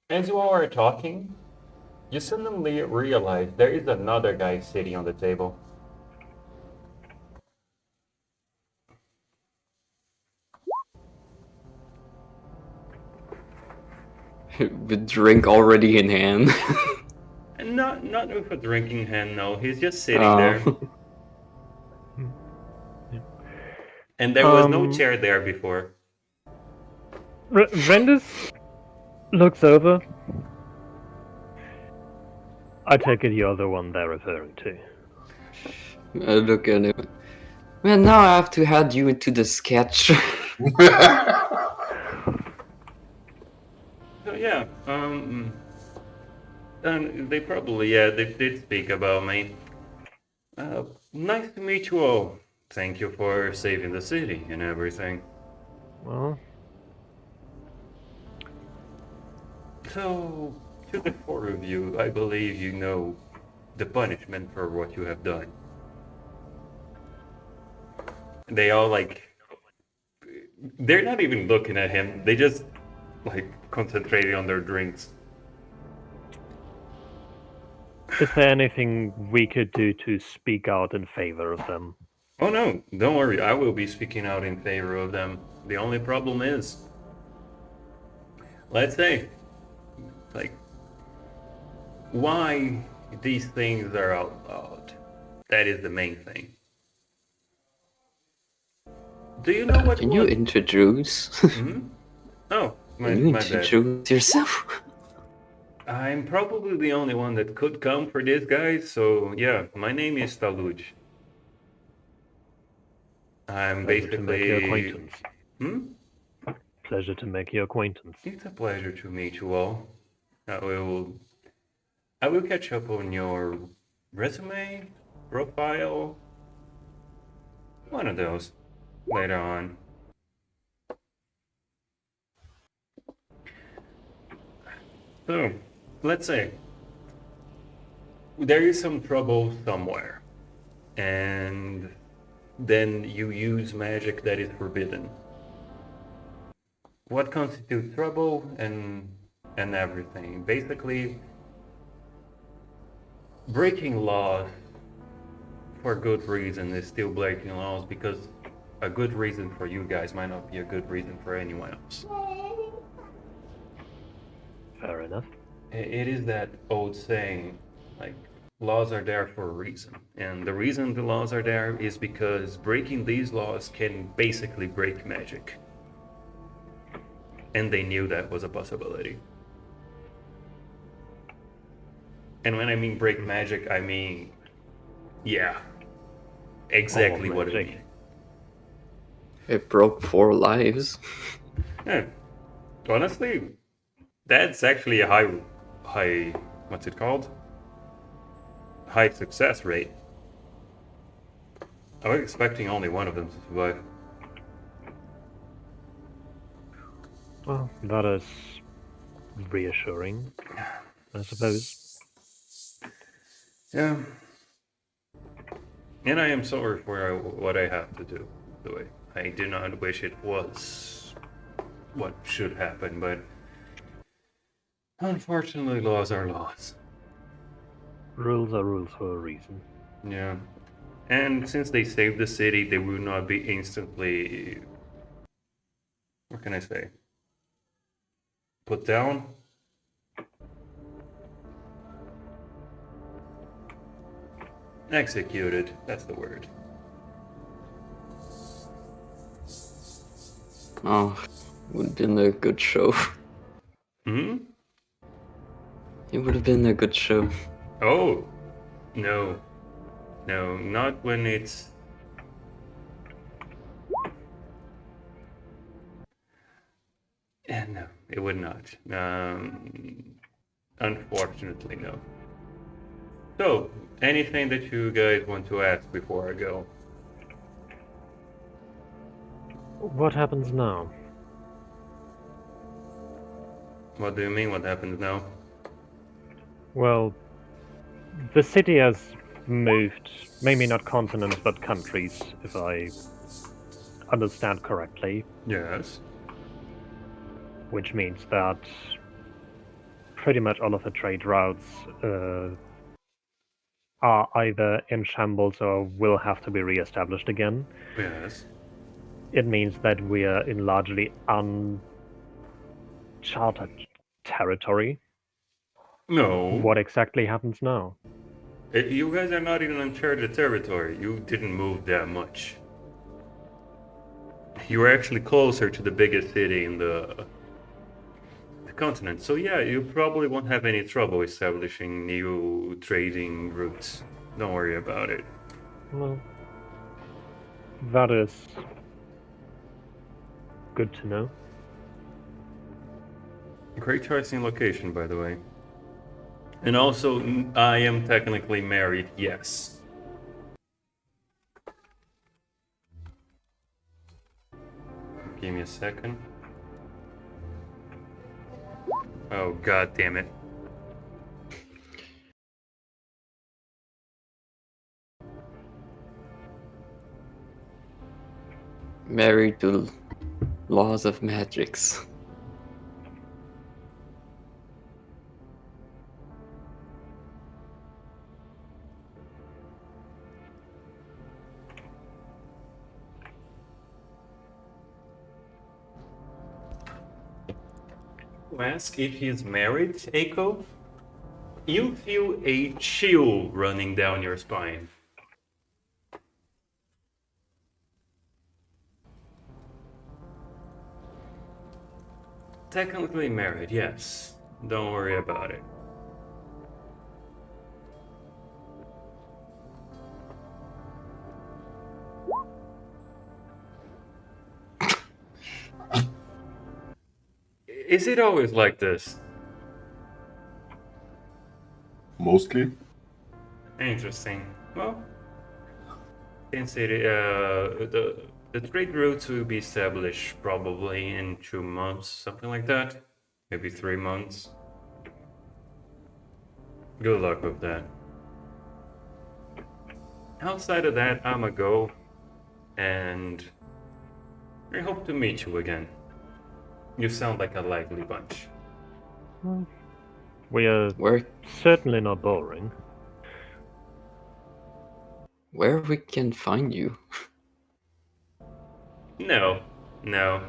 As you all are talking, you suddenly realize there is another guy sitting on the table. With drink already in hand. And not with a drinking hand, no. He's just sitting Oh. there. And there was no Um, chair there before. Rendus looks over. I take it you're the one they're referring to. I look at it. Man, now I have to add you into the sketch. So yeah, and they probably, yeah, they did speak about me. Nice to meet you all. Thank you for saving the city and everything. Well, So, to the four of you, I believe you know the punishment for what you have done. They all they're not even looking at him. They just concentrating on their drinks. is there anything we could do to speak out in favor of them? Oh no, don't worry. I will be speaking out in favor of them. The only problem is, let's say, like, why these things are outlawed. That is the main thing. Do you know what Can you was? introduce? Hmm? Oh, Can you my bad. introduce yourself? I'm probably the only one that could come for this, guys. So yeah, my name is Taluj. I'm Pleasure to make your basically. acquaintance. Hmm? Pleasure to make your acquaintance. It's a pleasure to meet you all. I will catch up on your resume, profile, one of those later on. So, let's say there is some trouble somewhere, and then you use magic that is forbidden. What constitutes trouble and everything? Basically, breaking laws for good reason is still breaking laws because a good reason for you guys might not be a good reason for anyone else. Fair enough. It is that old saying, like, laws are there for a reason. And the reason the laws are there is because breaking these laws can basically break magic. And they knew that was a possibility. And when I mean break magic, I mean, yeah, exactly what I magic. mean. It broke 4 lives. Yeah. Honestly, that's actually a high, what's it called? High success rate. I was expecting only one of them to survive. Well, that is reassuring, I suppose. Yeah. And I am sorry for what I have to do, by the way. I do not wish it was what should happen, but unfortunately, laws are laws. Rules are rules for a reason. Yeah. And since they saved the city, they will not be instantly. What can I say? Put down? Executed. That's the word. Oh, would have been a good show. Hmm? It would have been a good show. Oh! No. No, not when it's. No, it would not. Unfortunately, no. So, anything that you guys want to ask before I go? What happens now? What do you mean? What happens now? Well, the city has moved, maybe not continents, but countries, if I understand correctly, Yes. which means that pretty much all of the trade routes are either in shambles or will have to be re-established again. Yes. It means that we are in largely uncharted territory. No. What exactly happens now? You guys are not in uncharted territory. You didn't move that much. You were actually closer to the biggest city in the continent. So yeah, you probably won't have any trouble establishing new trading routes. Don't worry about it. Well, that is good to know. Great choice in location, by the way. And also, I am technically married, yes. Give me a second. Oh, god damn it. Married to laws of magics. Ask if he's married, Eiko. You feel a chill running down your spine. Technically married, yes. Don't worry about it. Is it always like this? Mostly. Interesting. Well, since the trade routes will be established probably in 2 months, something like that. Maybe 3 months. Good luck with that. Outside of that, I'ma go, and I hope to meet you again. You sound like a lively bunch. We are Where certainly not boring. where we can find you? No, no,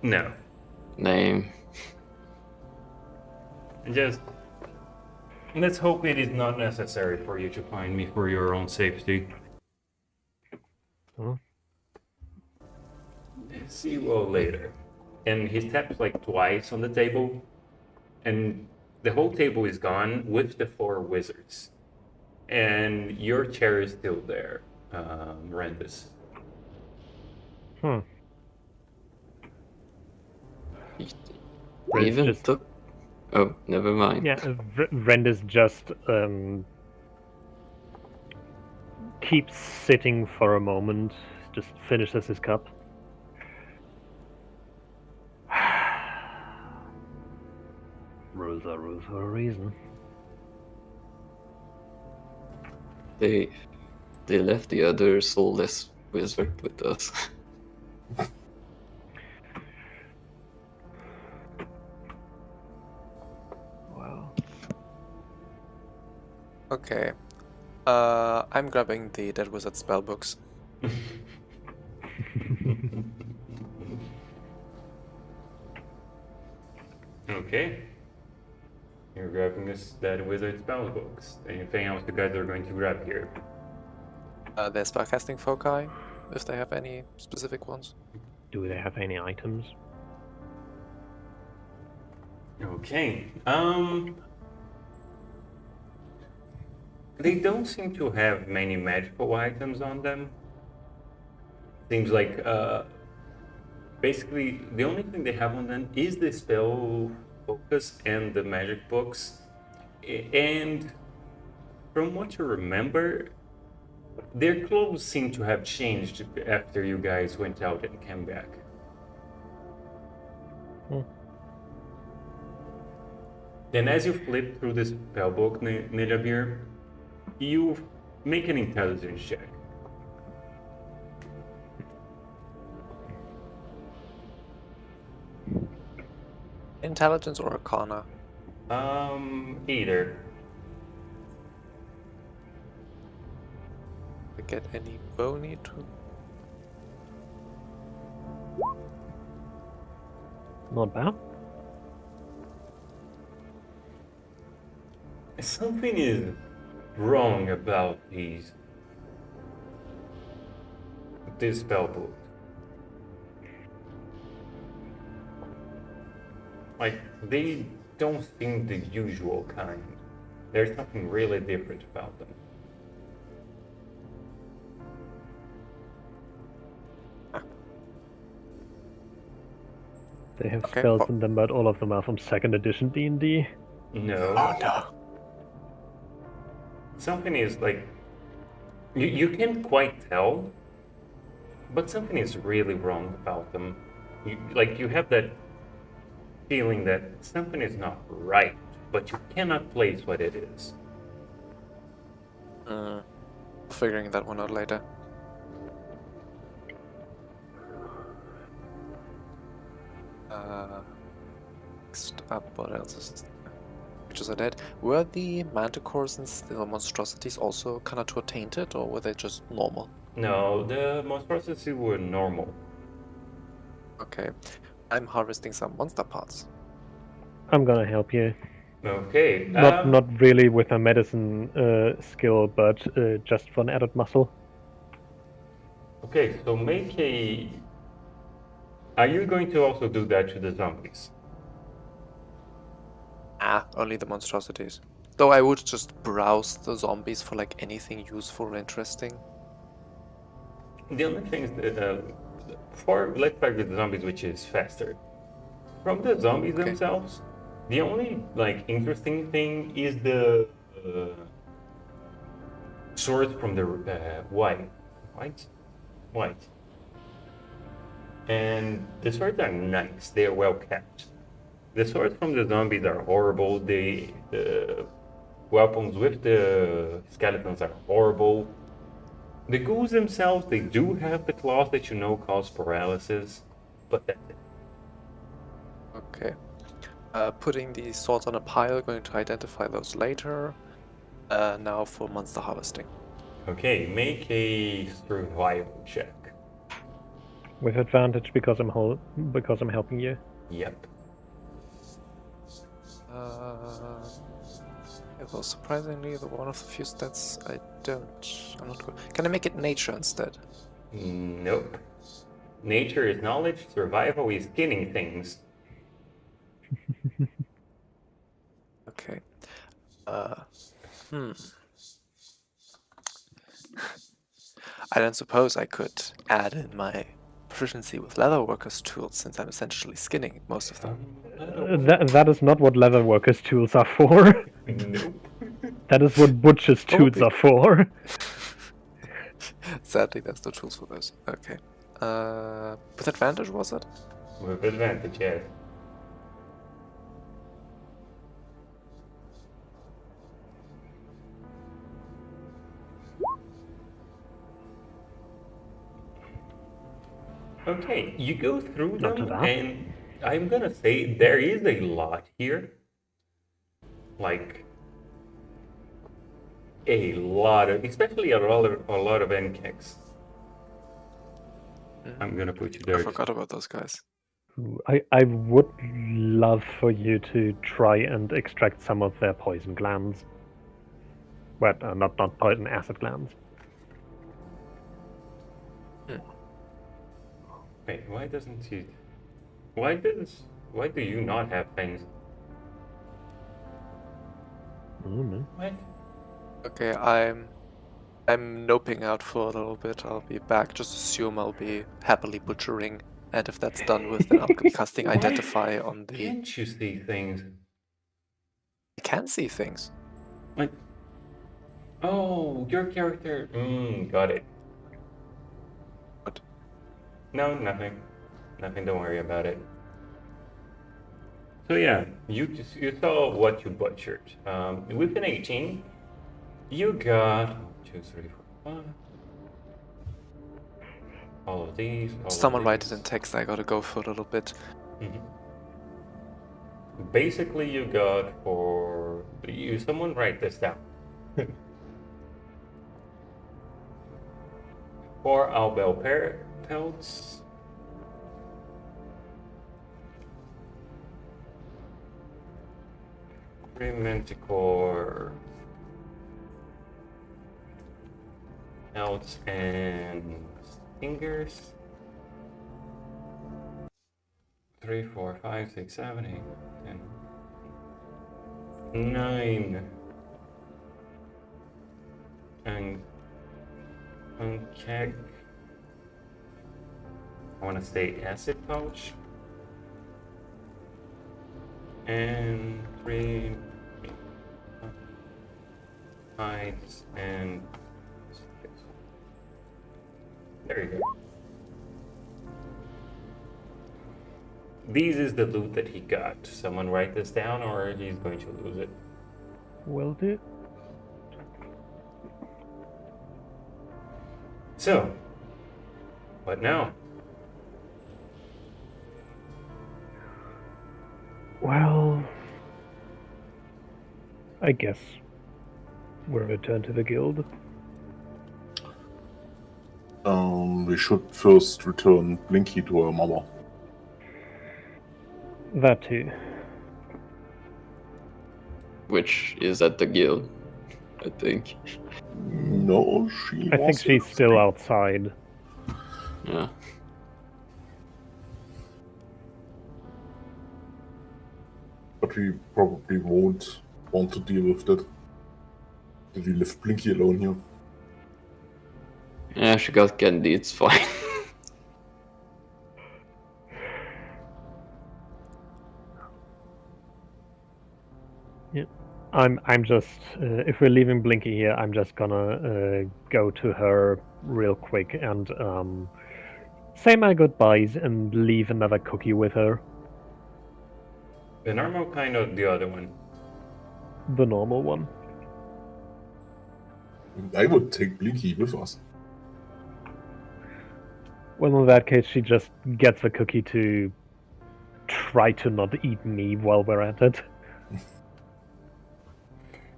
no. Name. Just let's hope it is not necessary for you to find me for your own safety. Hmm? See you all later. And he taps like twice on the table, and the whole table is gone with the 4 wizards. And your chair is still there, Randus. Hmm. He Ren's even just took. Oh, never mind. yeah. Rendis just keeps sitting for a moment, just finishes his cup. Rules are rules for a reason. They left the other soulless wizard with us. Wow. Okay. I'm grabbing the Dead Wizard spellbooks. Okay. You're grabbing that wizard spell books. Anything else you guys are going to grab here? Their spellcasting foci, if they have any specific ones. Do they have any items? Okay. They don't seem to have many magical items on them. Seems like basically the only thing they have on them is the spell focus and the magic books. And from what you remember, their clothes seem to have changed after you guys went out and came back. And as you flip through this spellbook, Nidabir, you make an intelligence check. Intelligence or Arcana? Either. To get any bony to. Not bad. Something is wrong about this spellbook. Like, they don't seem the usual kind. There's something really different about them. They have Okay, spells well- in them, but all of them are from 2nd edition D&D. No. Oh no. Something is like you can't quite tell, but something is really wrong about them. You have that feeling that something is not right, but you cannot place what it is. Figuring that one out later. Next up, what else is creatures are dead? Were the manticores and the monstrosities also Kanator tainted, or were they just normal? No, the monstrosity were normal. Okay. I'm harvesting some monster parts. I'm gonna help you. Okay. Not really with a medicine skill, but just for an added muscle. Okay, so make a. Are you going to also do that to the zombies? Only the monstrosities. Though I would just browse the zombies for like anything useful or interesting. The only thing is that for let's start with the zombies, which is faster. From the zombies Okay. themselves, the only like interesting thing is the swords from the white, and the swords are nice. They are well kept. The swords from the zombies are horrible. The weapons with the skeletons are horrible. The ghouls themselves, they do have the claws that you know cause paralysis, but that's it. Okay. Putting the swords on a pile, going to identify those later. Now for monster harvesting. Okay, make a survival check. With advantage because I'm helping you. Yep. Well, surprisingly, one of the few stats I don't. I'm not good. Can I make it nature instead? Nope. Nature is knowledge, survival is killing things. Okay. I don't suppose I could add in my proficiency with leatherworkers tools, since I'm essentially skinning most of them. That is not what leatherworkers' tools are for. Nope. That is what butchers' tools Probably. are for. Sadly, there's no tools for those. Okay. With advantage, was it? With advantage, yes. Okay, you go through Not too them, bad. and I'm gonna say there is a lot here. Like a lot of, especially a lot of NKEX. I'm gonna put you I there. forgot about those guys. I would love for you to try and extract some of their poison glands. Well, not poison, acid glands. Wait, why doesn't he? Why do you not have things? No. What? Okay, I'm noping out for a little bit. I'll be back. Just assume I'll be happily butchering, and if that's done with, then I'll be casting Why identify on the. Can't you see things? I can see things. Like, oh, your character. Got it. What? No, nothing. Nothing. Don't worry about it. So yeah, you saw what you butchered. With an 18, you got 1, 2, 3, 4, 5. All of these. Someone write it in text. I gotta go for a little bit. Basically, you got for you. Someone write this down. For Albel pelts. Manticore pelts and stingers. 3, 4, 5, 6, 7, 8, 10, 9. And keg. I want to say acid pouch. and 3 heights and 6. There you go. These is the loot that he got. Someone write this down or he's going to lose it. Will do. So, what now? Well, I guess we'll return to the guild. We should first return Blinky to her mother. That too. Which is at the guild, I think. No, she I think was she's still outside. Yeah. But we probably won't want to deal with that. If we leave Blinky alone here. Yeah, she got candy, it's fine. I'm just if we're leaving Blinky here, I'm just gonna go to her real quick and say my goodbyes and leave another cookie with her. The normal kind of the other one. The normal one. I would take Blinky with us. Well, in that case, she just gets the cookie to try to not eat me while we're at it.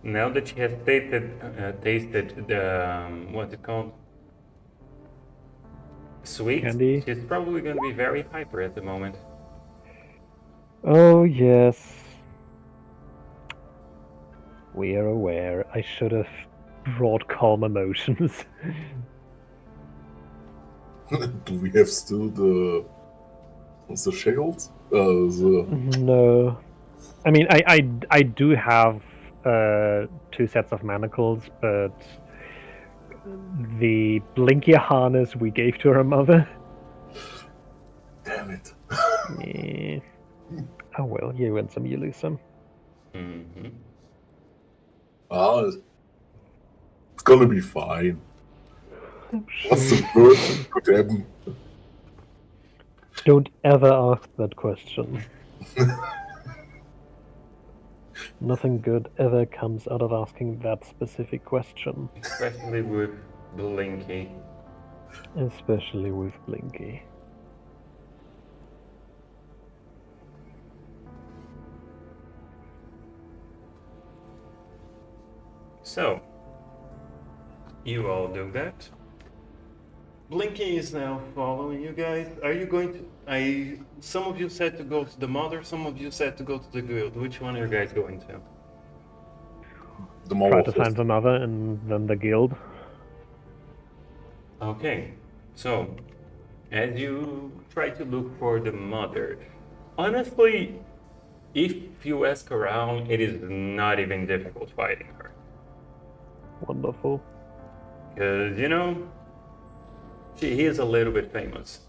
Now that she has tasted the what's it called? Sweet. Candy? She's probably going to be very hyper at the moment. Oh, yes. We are aware. I should have brought calm emotions. Do we have still what's the shackles? No. I mean, I do have 2 sets of manacles, but the Blinky harness we gave to her mother. Damn it. Yeah. Oh well, you win some, you lose some. Mm-hmm. It's gonna be fine. What's the worst that could happen? Don't ever ask that question. Nothing good ever comes out of asking that specific question. Especially with Blinky. Especially with Blinky. So, you all do that. Blinky is now following you guys. Are you going to... Some of you said to go to the mother, some of you said to go to the guild. Which one are you guys going to? The Try mother to first. find the mother and then the guild. Okay, so as you try to look for the mother, honestly, if you ask around, it is not even difficult finding her. Wonderful. Because, you know, he is a little bit famous.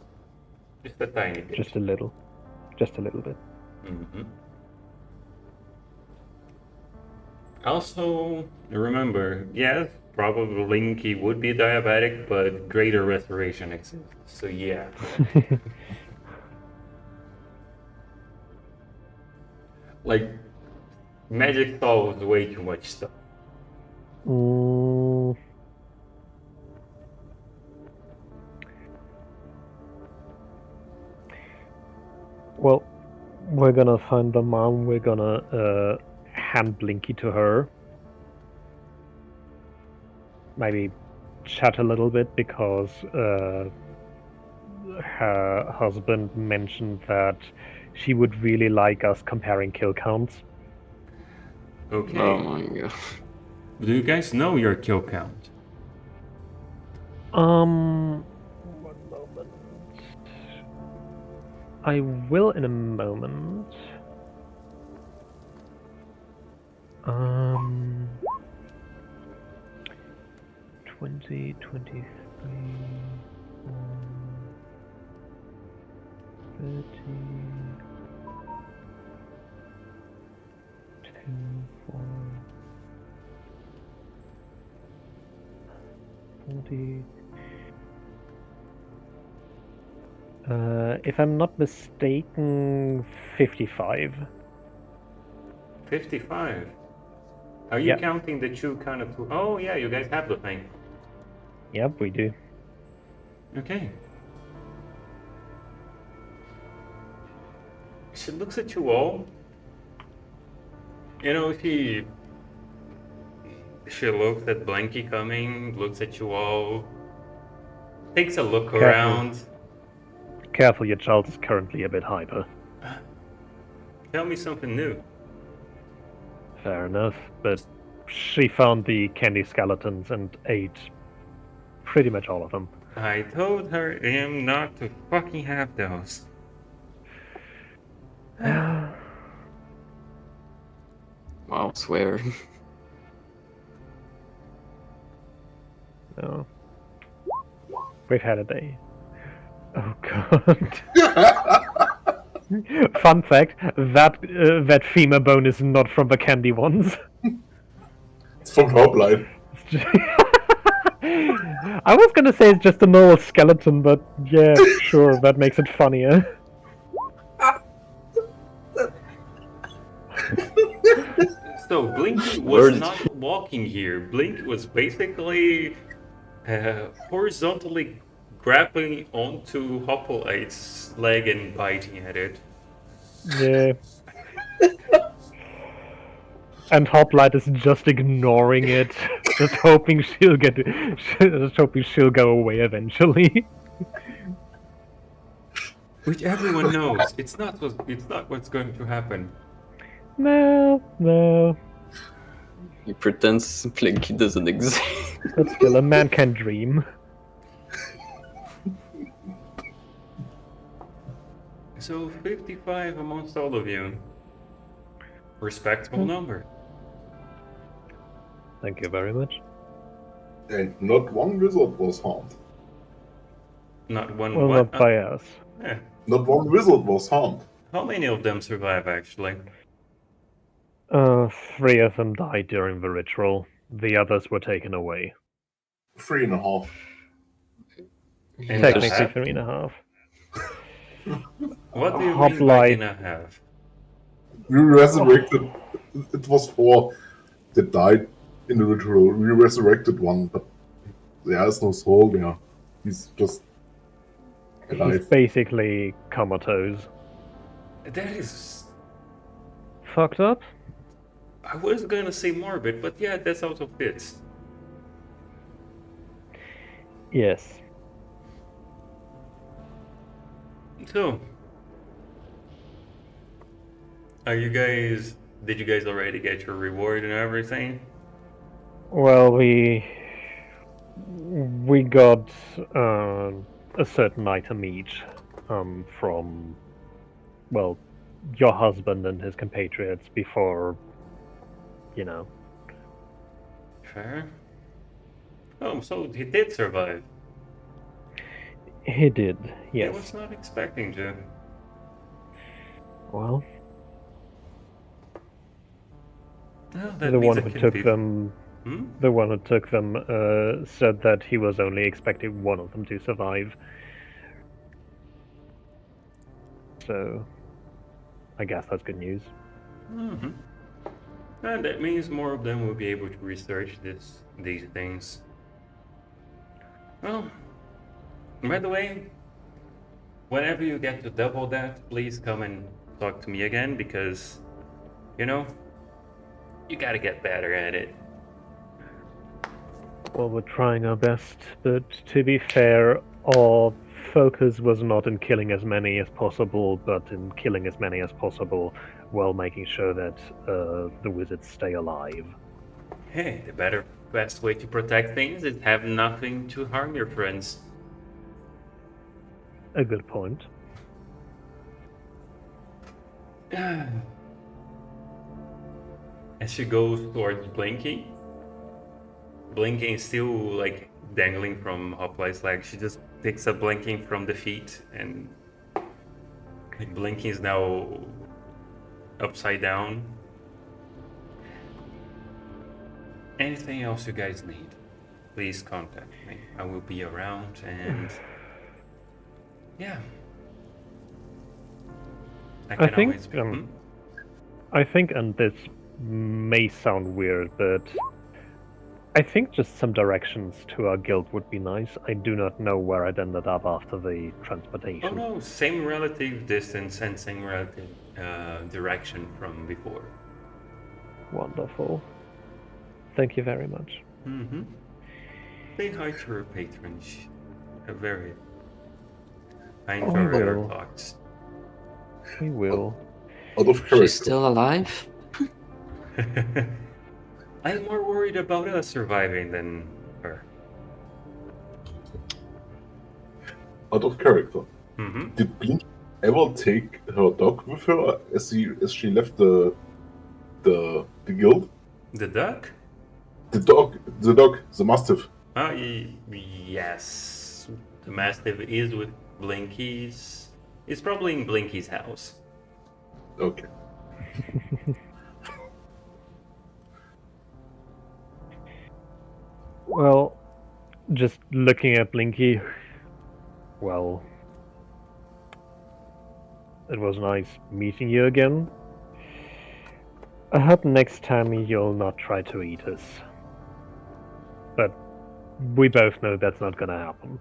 Just a tiny bit. Just a little. Just a little bit. Mhm. Also, remember, yes, probably Blinky would be diabetic, but greater restoration exists. So yeah. Like, magic solves way too much stuff. Mm. Well, we're gonna find the mom. We're gonna hand Blinky to her. Maybe chat a little bit because her husband mentioned that she would really like us comparing kill counts. Okay. Oh my god. Do you guys know your kill count? One moment. I will in a moment. 20, 23, 30. 40. If I'm not mistaken, 55. 55. Are you Yeah. counting the two kind of? Oh yeah, you guys have the thing. Yep, we do. Okay. She looks at you all. You know, she looks at Blanky coming, looks at you all, takes a look Careful. around. Careful, your child is currently a bit hyper. Tell me something new. Fair enough, but she found the candy skeletons and ate pretty much all of them. I told her him not to fucking have those. Wow, swear. No. We've had a day. Oh god. Fun fact, that femur bone is not from the candy ones. It's from Hoplite. I was gonna say it's just a normal skeleton, but yeah, sure, that makes it funnier. So Blinky was not walking here. Blinky was basically horizontally grabbing onto Hoplite's leg and biting at it. Yeah. And Hoplite is just ignoring it, just hoping she'll go away eventually. Which everyone knows. It's not what's going to happen. No. He pretends Blinky doesn't exist. But still, a man can dream. So 55 amongst all of you. Respectable number. Thank you very much. And not one wizard was harmed. Not one Well, what? not by us. Yeah. Not one wizard was harmed. How many of them survive actually? 3 of them died during the ritual. The others were taken away. 3.5. And Technically a half? 3.5. What do you mean by Hoplite. in a half? We resurrected. It was 4 that died in the ritual. We resurrected one, but there is no soul there. He's just He's alive. basically comatose. That is... Fucked up? I was gonna say morbid, but yeah, that's also fits. Yes. So... Did you guys already get your reward and everything? Well, we got a certain item each from, well, your husband and his compatriots before, you know. Fair. Oh, so he did survive. He did, I yes. was not expecting to. Well, Well, that the means one it who can took be... them, Hmm? the one who took them said that he was only expecting one of them to survive. So, I guess that's good news. Mm-hmm. And that means more of them will be able to research these things. Well, by the way, whenever you get to double that, please come and talk to me again because, you know, you gotta get better at it. Well, we're trying our best, but to be fair, our focus was not in killing as many as possible, but in killing as many as possible while making sure that the wizards stay alive. Hey, the best way to protect things is have nothing to harm your friends. A good point. As she goes towards Blinky, Blinky is still like dangling from Hoplite's leg. She just picks up Blinky from the feet, and like, Blinky is now upside down. Anything else you guys need? please contact me. I will be around, and yeah, I can think, always be. I think, and this may sound weird, but I think just some directions to our guild would be nice. I do not know where I'd ended up after the transportation. Oh no, same relative distance and same relative direction from before. Wonderful. Thank you very much. Mm-hmm. Say hi to her patrons. A very. I Oh, enjoy we her will. thoughts. We will. Out of character. She's still alive? I'm more worried about us surviving than her. Out of character. Mm-hmm. Did Blink ever take her dog with her as she left the guild? The duck? The dog, the mastiff. Yes. The Mastiff is with Blinky's. It's probably in Blinky's house. Okay. Well, just looking at Blinky, well, it was nice meeting you again. I hope next time you'll not try to eat us. But we both know that's not gonna happen.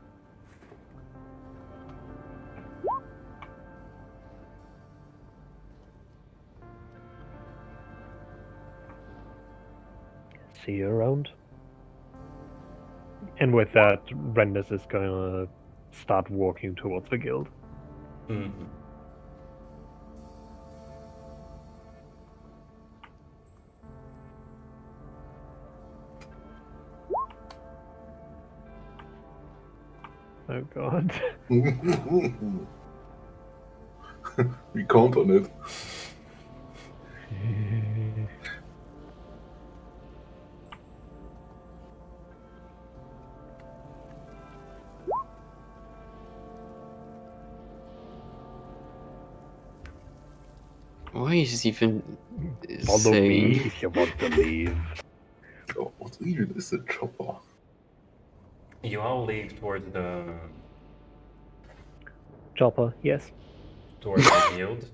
See you around. And with that, Renders is gonna start walking towards the guild. Mm-hmm. Oh god. We count on it. Why is he even Follow me saying? if you want to leave. Oh, what even is a chopper? You all leave towards the Chopper, yes. guild.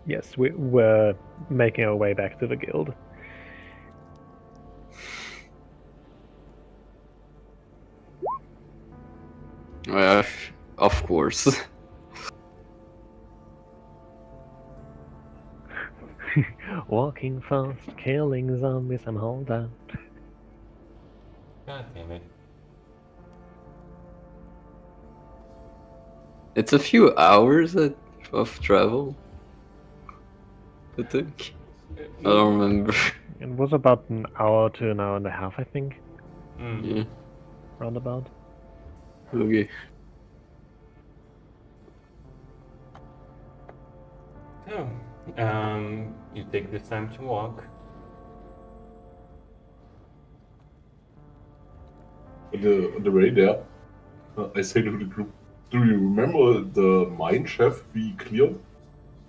Yes, we're making our way back to the guild. Of course. Walking fast, killing zombies, I'm all down. God damn it. It's a few hours of travel, I think. I don't remember. It was about an hour to an hour and a half, I think. Yeah. Roundabout. Okay. So, you take this time to walk. On the way there, I say to the group, do you remember the mine shaft we cleared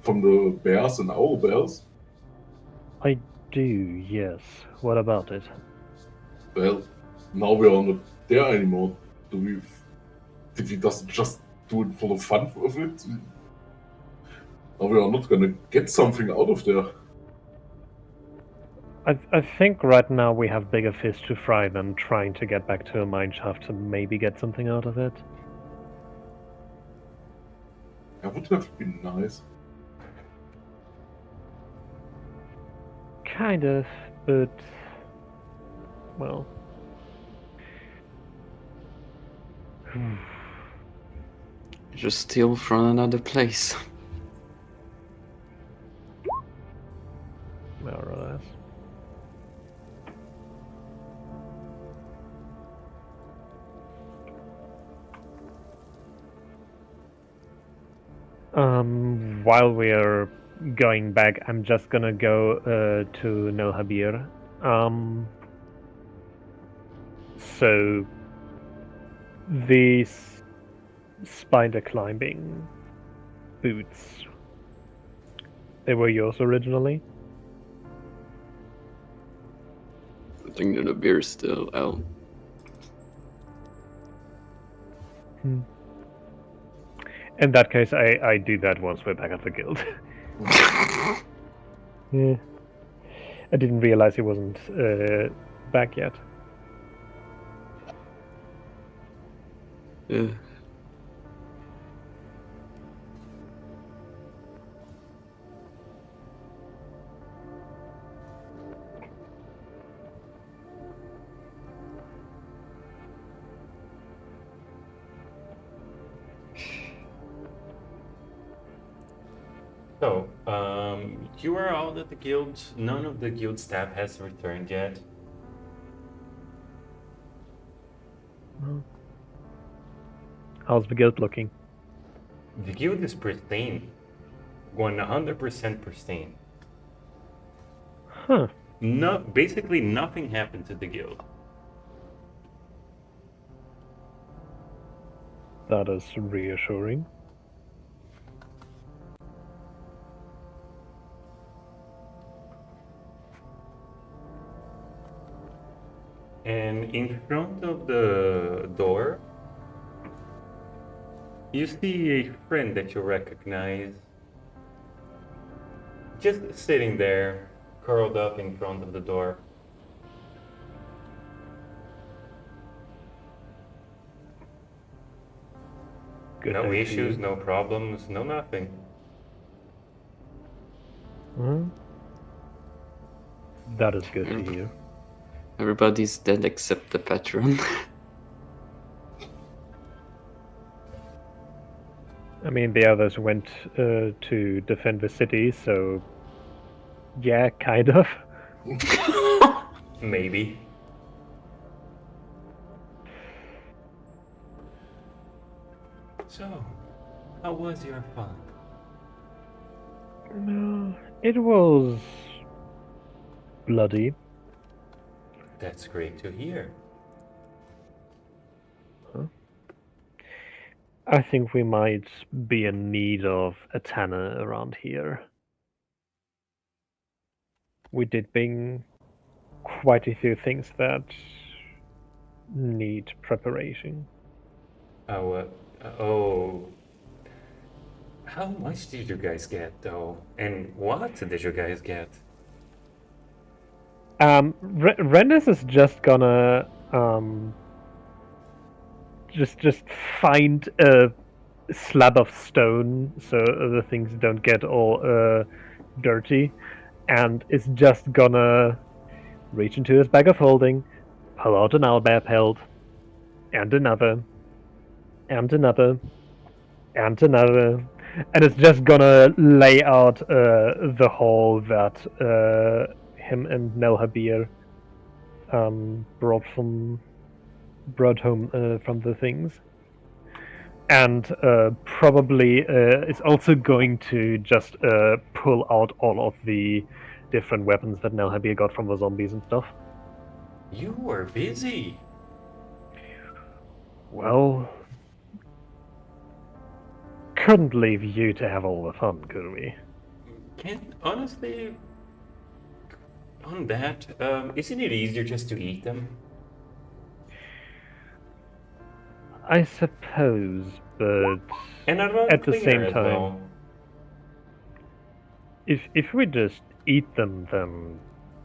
from the bears and owl bears? I do, yes. What about it? Well, now we are not there anymore. Did we just do it for the fun of it? Now we are not gonna get something out of there. I think right now we have bigger fish to fry than trying to get back to a mine shaft to maybe get something out of it. That would have been nice. Kind of, but... well... Just steal from another place. more or less. While we are going back, I'm just gonna go to Nohabir. So these spider climbing boots They were yours originally? I think that the beer's still out. In that case, I do that once we're back at the guild. Yeah. I didn't realize he wasn't back yet. Yeah. So, you are all at the guild. None of the guild staff has returned yet. How's the guild looking? The guild is pristine. 100% pristine. Huh. No, basically nothing happened to the guild. That is reassuring. And in front of the door, you see a friend that you recognize. Just sitting there, curled up in front of the door. Good No day to issues, you. no problems, no nothing. That is good to hear. Everybody's dead except the patron. I mean, the others went to defend the city, so yeah, kind of. Maybe. So, how was your fun? No, it was bloody. That's great to hear. I think we might be in need of a tanner around here. We did bring quite a few things that need preparation. Oh. How much did you guys get, though? And what did you guys get? Rennes is just gonna just find a slab of stone so the things don't get all dirty, and is just gonna reach into his bag of holding, pull out an owlbear pelt, and another, and another, and another, and it's just gonna lay out the hole that him and Nelhabir brought home from the things, and probably is also going to just pull out all of the different weapons that Nelhabir got from the zombies and stuff. You were busy. Well, couldn't leave you to have all the fun, could we? Can't honestly. On that, isn't it easier just to eat them? I suppose, but And a lot at the cleaner same as time, well. if we just eat them, then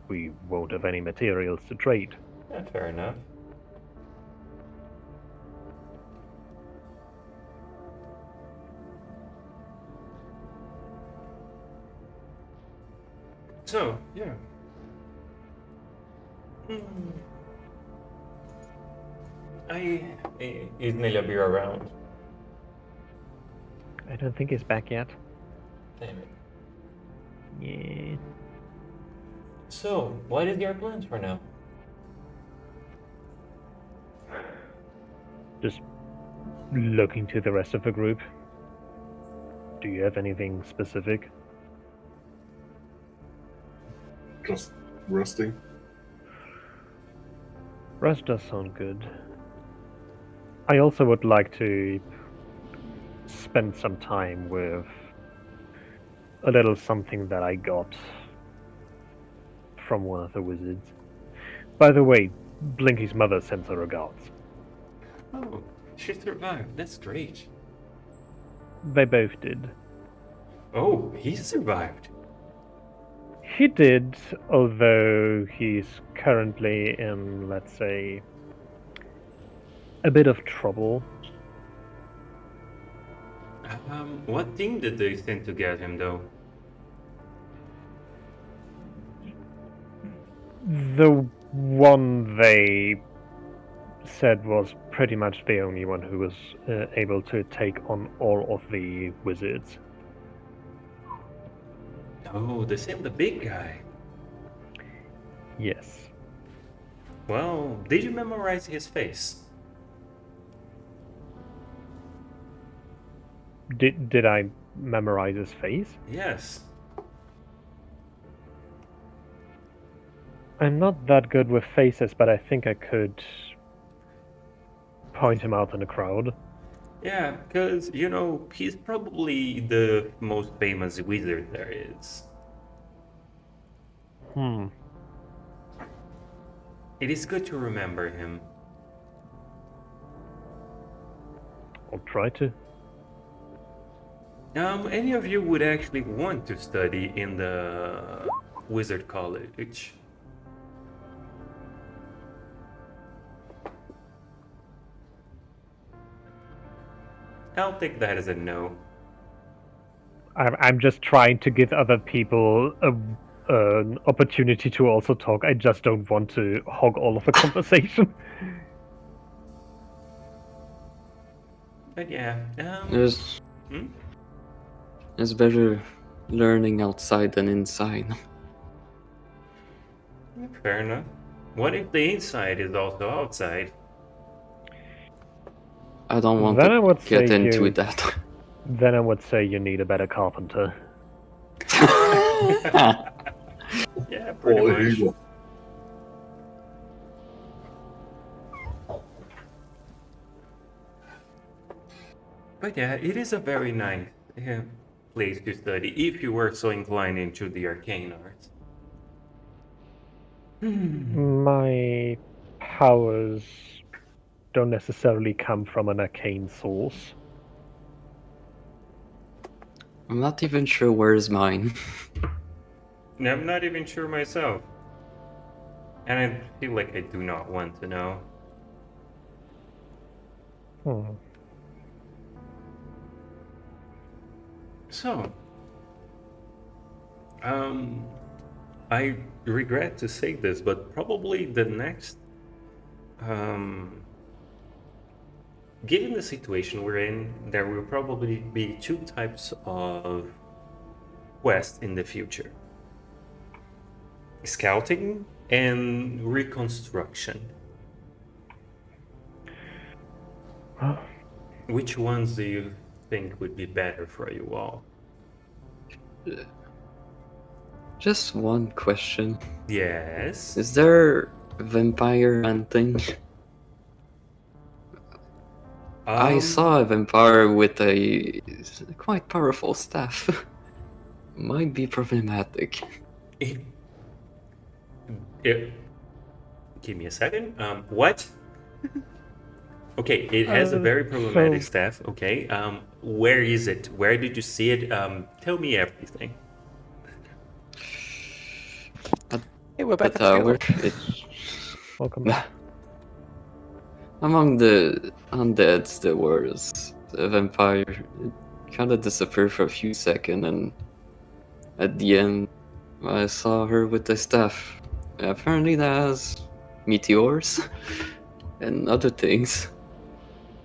we won't have any materials to trade. Yeah, fair enough. So, yeah. Is Nelabir around? I don't think he's back yet. Damn it. Yeah. So, what is your plans for now? Just looking to the rest of the group. Do you have anything specific? Just resting. Rest does sound good. I also would like to spend some time with a little something that I got from one of the wizards. By the way, Blinky's mother sends her regards. Oh, she survived. That's great. They both did. Oh, he survived. He did, although he's currently in, let's say, a bit of trouble. What team did they send to get him, though? The one they said was pretty much the only one who was able to take on all of the wizards. Oh, they sent the big guy. Yes. Well, did you memorize his face? Did I memorize his face? Yes. I'm not that good with faces, but I think I could point him out in the crowd. Yeah, because, you know, he's probably the most famous wizard there is. It is good to remember him. I'll try to. Any of you would actually want to study in the Wizard College? I'll take that as a no. I'm just trying to give other people an opportunity to also talk. I just don't want to hog all of the conversation. But yeah, There's better learning outside than inside. fair enough. What if the inside is also outside? I don't want Then I to would get say into you- that. Then I would say you need a better carpenter. Yeah, pretty Or a much. healer. But yeah, it is a very nice place to study if you were so inclined into the arcane arts. My powers don't necessarily come from an arcane source. I'm not even sure where's mine. I'm not even sure myself. And I feel like I do not want to know. So, I regret to say this, but probably the next, given the situation we're in, there will probably be two types of quests in the future: scouting and reconstruction. Which ones do you think would be better for you all? Just one question. Yes. Is there vampire hunting? I saw a vampire with a quite powerful staff. Might be problematic. Give me a second. What? Okay, it has a very problematic staff. Okay. Where is it? Where did you see it? Tell me everything. Hey, we're The back at the tower. Welcome back. Among the undeads, there was a vampire. It kind of disappeared for a few seconds, and at the end, I saw her with the staff. Apparently, that has meteors and other things.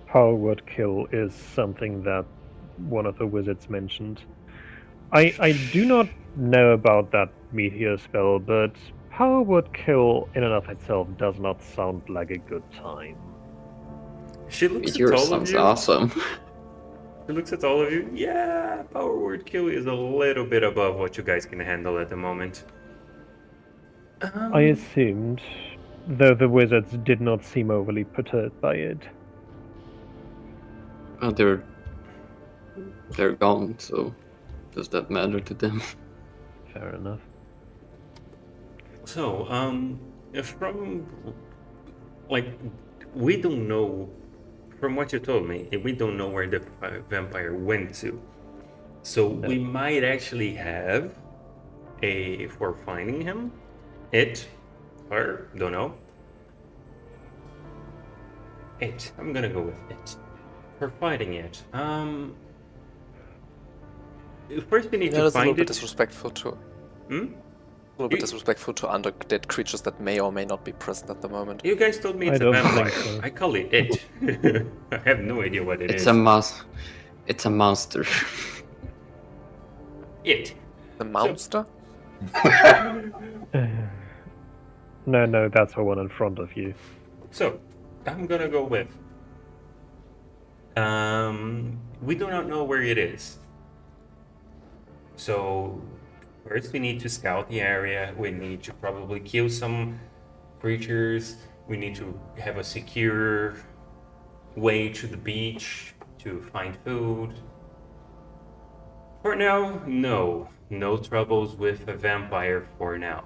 Power word kill is something that one of the wizards mentioned. I do not know about that meteor spell, but power word kill in and of itself does not sound like a good time. She looks Meteor at all of sounds you. awesome. She looks at all of you. Yeah, power word kill is a little bit above what you guys can handle at the moment. I assumed, though the wizards did not seem overly perturbed by it. Oh, they're gone, so does that matter to them? Fair enough. So, from like, we don't know. From what you told me, we don't know where the vampire went to. So we might actually have for finding him, her, don't know. I'm gonna go with it. For fighting it. First we need That to is a little find bit it. disrespectful to. Hmm? A little bit disrespectful to undead creatures that may or may not be present at the moment. You guys told me it's I a don't vampire. think so. I call it it. I have no idea what it It's is. a mouse. It's a monster. It. The monster? No, that's the one in front of you. So, I'm gonna go with. We do not know where it is. So, first we need to scout the area. We need to probably kill some creatures. We need to have a secure way to the beach to find food. For now, no troubles with a vampire for now.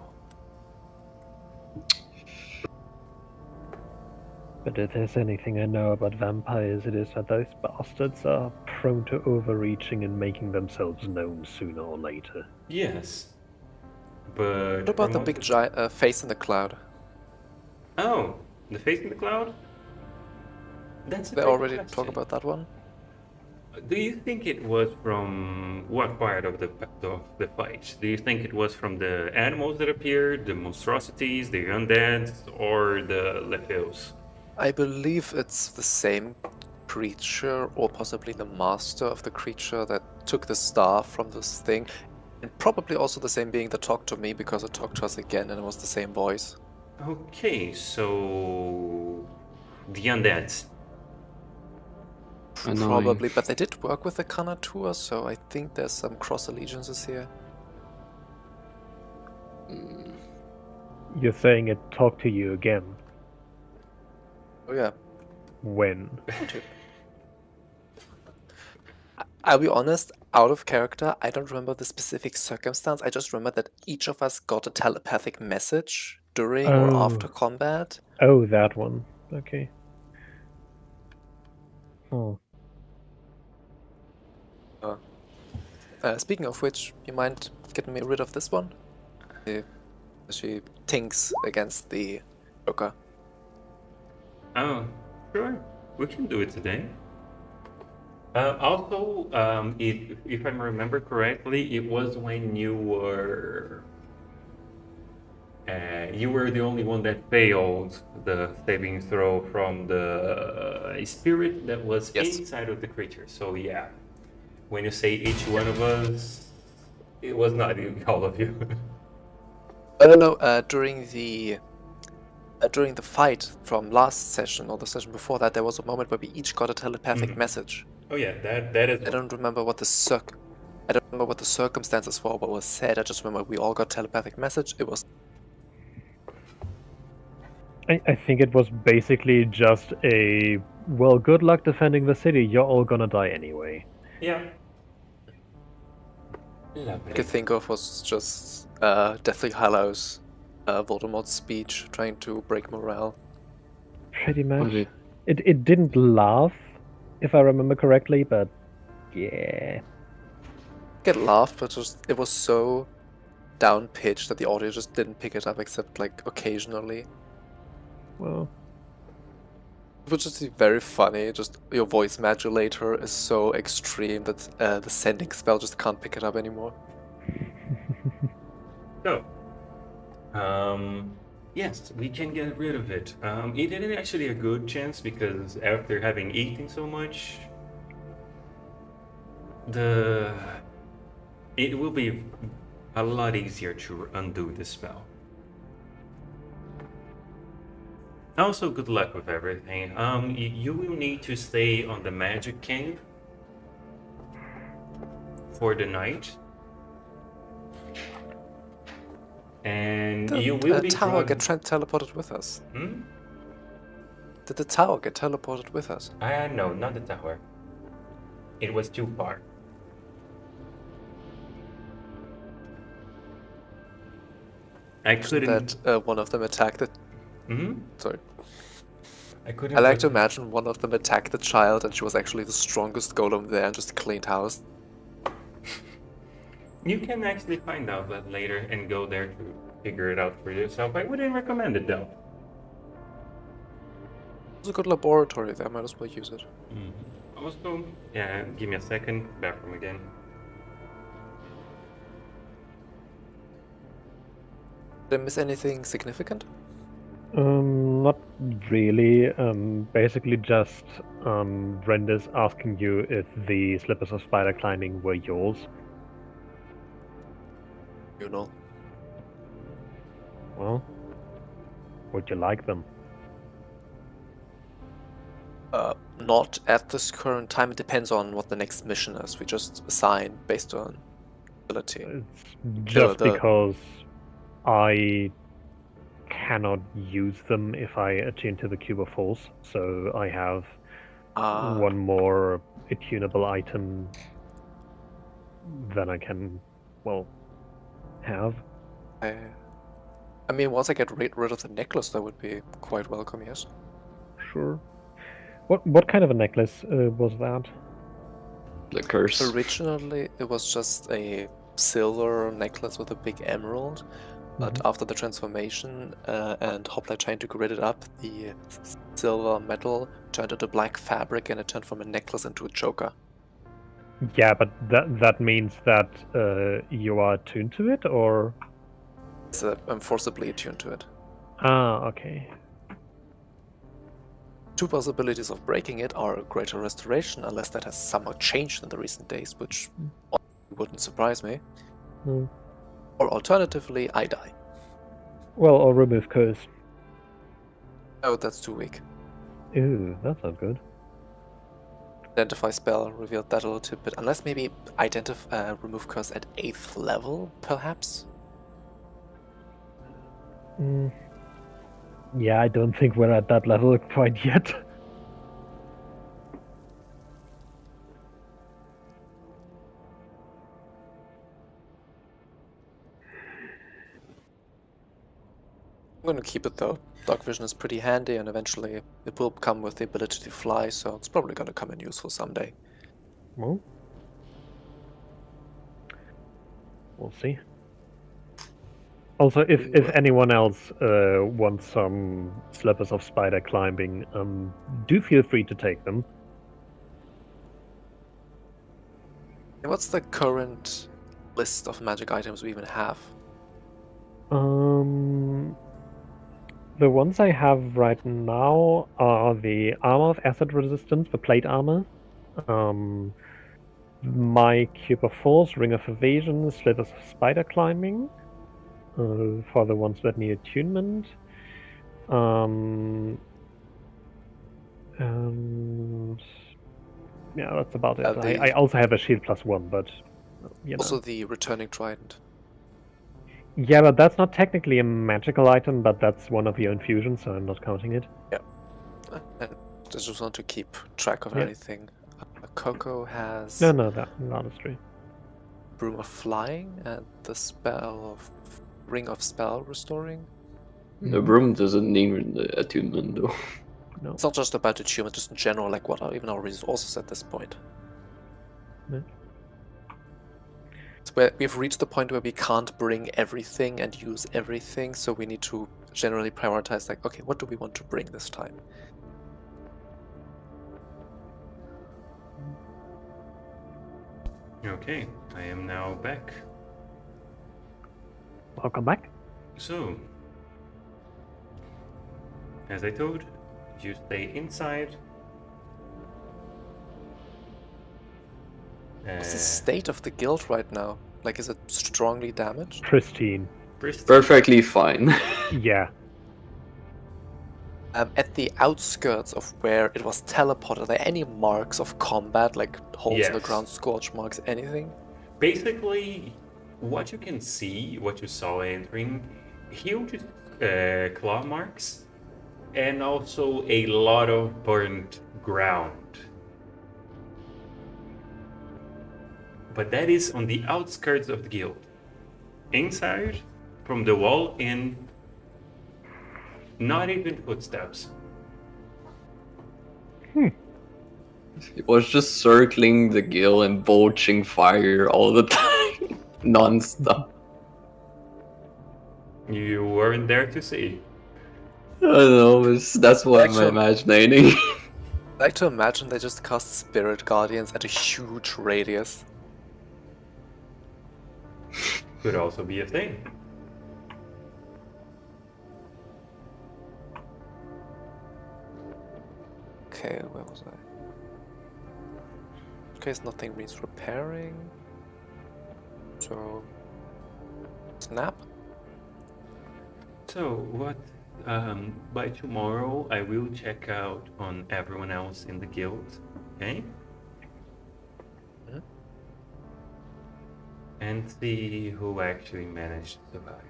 But if there's anything I know about vampires, it is that those bastards are prone to overreaching and making themselves known sooner or later. Yes, but What about the big giant face in the cloud? Oh, the face in the cloud? That's a They great already question. talk about that one? Do you think it was from what part of the fight? Do you think it was from the animals that appeared, the monstrosities, the undead, or the Letheos? I believe it's the same creature, or possibly the master of the creature that took the staff from this thing. And probably also the same being that talked to me, because it talked to us again and it was the same voice. Okay, so the undead. Annoying. Probably, but they did work with the Kanatua, so I think there's some cross allegiances here. You're saying it talked to you again. Oh yeah. When? I'll be honest, out of character, I don't remember the specific circumstance. I just remember that each of us got a telepathic message during or after combat. Oh, that one. Okay. Oh. Speaking of which, you mind getting me rid of this one? She tinks against the Joker. Oh, sure. We can do it today. Also, if I remember correctly, it was when you were the only one that failed the saving throw from the spirit that was Yes. inside of the creature. So yeah, when you say each one of us, it was not all of you. No, during the fight from last session or the session before that, there was a moment where we each got a telepathic message. Oh yeah, that is. I don't remember what the circumstances were, what was said. I just remember we all got telepathic message. It was I think it was basically just a, well, good luck defending the city, you're all gonna die anyway. Yeah. I Lovely. could think of was just Deathly Hallows, Voldemort's speech trying to break morale. Pretty much. Okay. It didn't laugh, if I remember correctly, but yeah. It laughed, but it was so down pitched that the audience just didn't pick it up except like occasionally. Well, It was just very funny. Just your voice modulator is so extreme that the sending spell just can't pick it up anymore. So, yes, we can get rid of it. It isn't actually a good chance because after having eaten so much, it will be a lot easier to undo the spell. Also, good luck with everything. You will need to stay on the Magic Cave for the night. And you will be tower drugged. get teleported with us. Hmm? Did the tower get teleported with us? No, not the tower. It was too far. I couldn't. That one of them attacked it. Hmm. Sorry. I couldn't. I like to put- imagine one of them attacked the child, and she was actually the strongest golem there and just cleaned house. You can actually find out that later and go there to figure it out for yourself. I wouldn't recommend it though. It's a good laboratory there. Might as well use it. Also, yeah, give me a second. Bathroom again. Did I miss anything significant? Not really. Basically just Brenda's asking you if the slippers of spider climbing were yours. You know. Well, would you like them? Not at this current time. It depends on what the next mission is. We just assign based on ability. It's just the- because I cannot use them if I attune to the Cube of Force, so I have one more attunable item than I can, well, have. I mean, once I get rid of the necklace, that would be quite welcome, yes. Sure. What kind of a necklace was that? The curse. Originally, it was just a silver necklace with a big emerald, but after the transformation and Hoplite trying to grid it up, the silver metal turned into black fabric and it turned from a necklace into a choker. Yeah, but that means that you are attuned to it, or? So I'm forcibly attuned to it. Ah, okay. Two possibilities of breaking it are greater restoration, unless that has somehow changed in the recent days, which wouldn't surprise me. Hmm. Or alternatively, I die. Well, or remove curse. Oh, that's too weak. Ooh, that's not good. Identify spell revealed that a little bit, unless maybe remove curse at 8th level, perhaps? Yeah, I don't think we're at that level quite yet. I'm going to keep it though. Dark vision is pretty handy, and eventually it will come with the ability to fly, so it's probably going to come in useful someday. Well, we'll see. Also, if anyone else wants some slippers of spider climbing, do feel free to take them. And what's the current list of magic items we even have? The ones I have right now are the armor of acid resistance, the plate armor. My cube of force, ring of evasion, slithers of spider climbing. For the ones that need attunement. And yeah, that's about it. I also have a shield +1, but you know. Also the returning trident. Yeah, but that's not technically a magical item, but that's one of your infusions, so I'm not counting it. Yeah. And I just want to keep track of anything. Coco has No, that is true. Broom of Flying and the spell of Ring of Spell Restoring. The broom doesn't need the attunement though. No. It's not just about attunement, just in general, like what are even our resources at this point. No. It's where we've reached the point where we can't bring everything and use everything, so we need to generally prioritize, like, okay, what do we want to bring this time? Okay, I am now back. Welcome back. So, as I told, you stay inside. What's the state of the guild right now? Like, is it strongly damaged? Pristine. Perfectly fine. Yeah. At the outskirts of where it was teleported, are there any marks of combat, like holes in the Yes. ground, scorch marks, anything? Basically, what you can see, what you saw entering, huge claw marks, and also a lot of burnt ground. But that is on the outskirts of the guild. Inside, from the wall and not even footsteps. It was just circling the gill and belching fire all the time, non-stop. You weren't there to see. I don't know, that's what I'm Actual- imagining. I like to imagine they just cast Spirit Guardians at a huge radius. Could also be a thing. Okay, where was I? In case nothing needs repairing. So... Snap? So what? By tomorrow, I will check out on everyone else in the guild. Okay. Mhm. And see who actually managed to survive.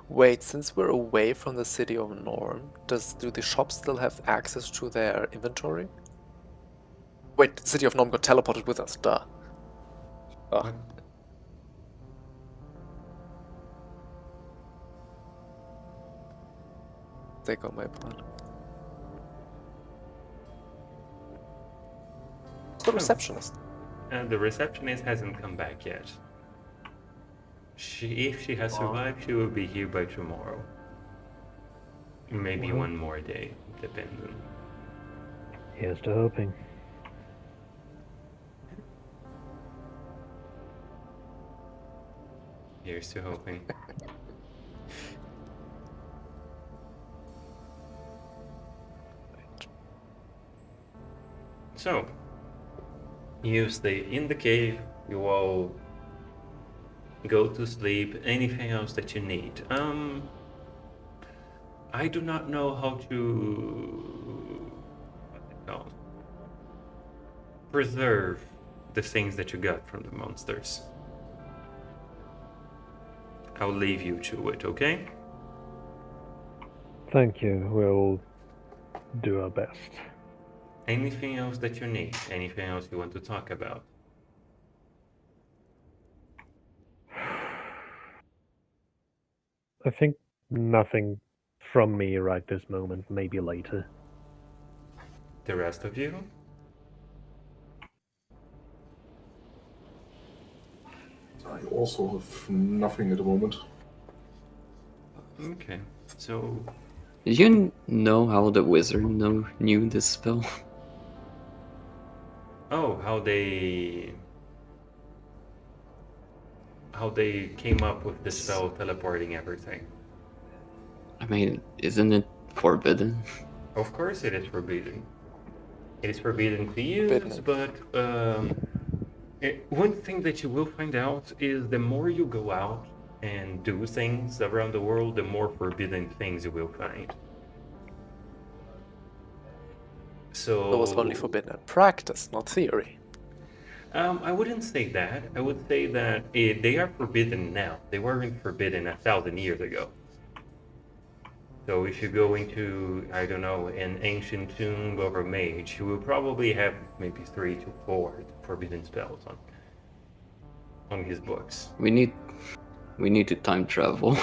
Wait, since we're away from the city of Norm, do the shops still have access to their inventory? Wait, the city of Norm got teleported with us, duh. Oh. What? They got my plan. The receptionist. The receptionist hasn't come back yet. If she has Oh. survived, she will be here by tomorrow. Maybe Well. one more day, depending. Here's to hoping. Here's to hoping. So, you stay in the cave, you all go to sleep. Anything else that you need? I do not know how to what's it called? Preserve the things that you got from the monsters. I'll leave you to it, okay? Thank you. We'll do our best. Anything else that you need? Anything else you want to talk about? I think nothing from me right this moment. Maybe later. The rest of you? I also have nothing at the moment. Okay, so Did you know how the wizard knew this spell? oh, how they came up with the spell teleporting everything. I mean, isn't it forbidden? Of course, it is forbidden. It is forbidden to use, Forbidden. but one thing that you will find out is the more you go out and do things around the world, the more forbidden things you will find. So It was only forbidden in practice, not theory. I wouldn't say that. I would say that they are forbidden now. They weren't forbidden 1,000 years ago. So if you go into, I don't know, an ancient tomb of a mage, you will probably have maybe 3 to 4 forbidden spells on his books. We need to time travel.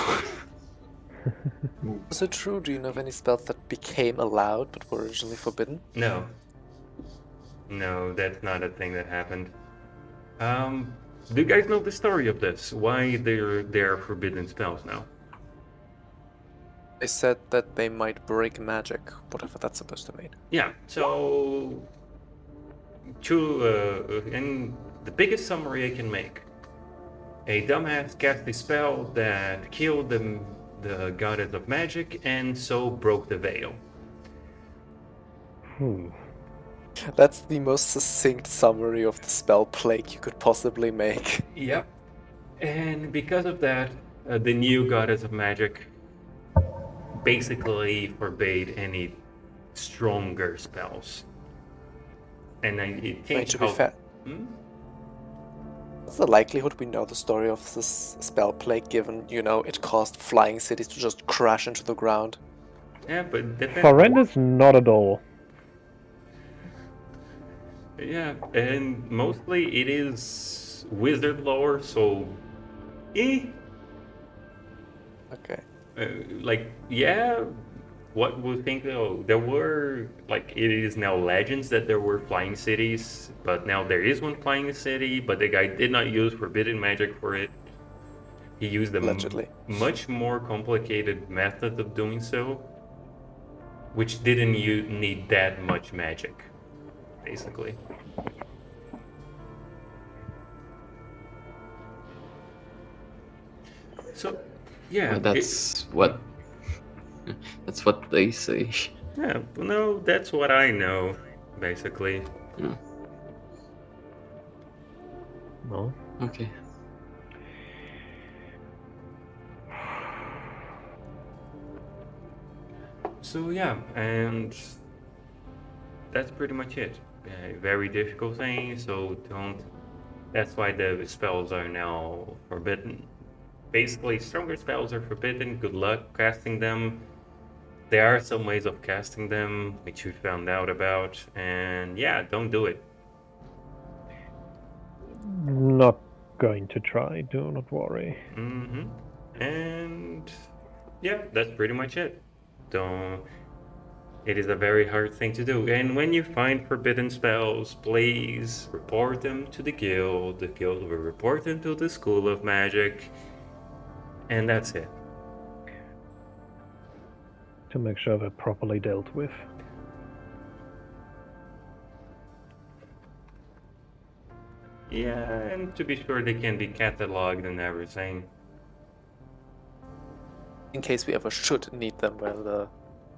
Is it true? Do you know of any spells that became allowed but were originally forbidden? No. No, that's not a thing that happened. Do you guys know the story of this? Why they're forbidden spells now? They said that they might break magic, whatever that's supposed to mean. Yeah, so in the biggest summary I can make, a dumbass cast a spell that killed the goddess of magic and so broke the veil. That's the most succinct summary of the spell plague you could possibly make. Yep. And because of that, the new goddess of magic basically forbade any stronger spells. And it Wait, changed to be how... fair, Hmm? what's the likelihood we know the story of this spell plague given, it caused flying cities to just crash into the ground? Yeah, but depends. Horrendous, not at all. Yeah, and mostly it is wizard lore, so Eh, Okay. like, yeah, what would think, oh, there were, like, it is now legends that there were flying cities, but now there is one flying city, but the guy did not use forbidden magic for it. He used a Allegedly. much more complicated method of doing so, which didn't need that much magic, basically. So, yeah, Well, that's what they say. yeah, no, that's what I know, basically. Yeah. No. Okay. So yeah, and that's pretty much it. Very difficult thing, so don't. That's why the spells are now forbidden. Basically, stronger spells are forbidden. Good luck casting them. There are some ways of casting them, which we found out about, and yeah, don't do it. Not going to try, do not worry. And yeah, that's pretty much it. Don't. It is a very hard thing to do. And when you find forbidden spells, please report them to the guild. The guild will report them to the School of Magic. And that's it. To make sure they're properly dealt with. Yeah, and to be sure they can be cataloged and everything. In case we ever should need them when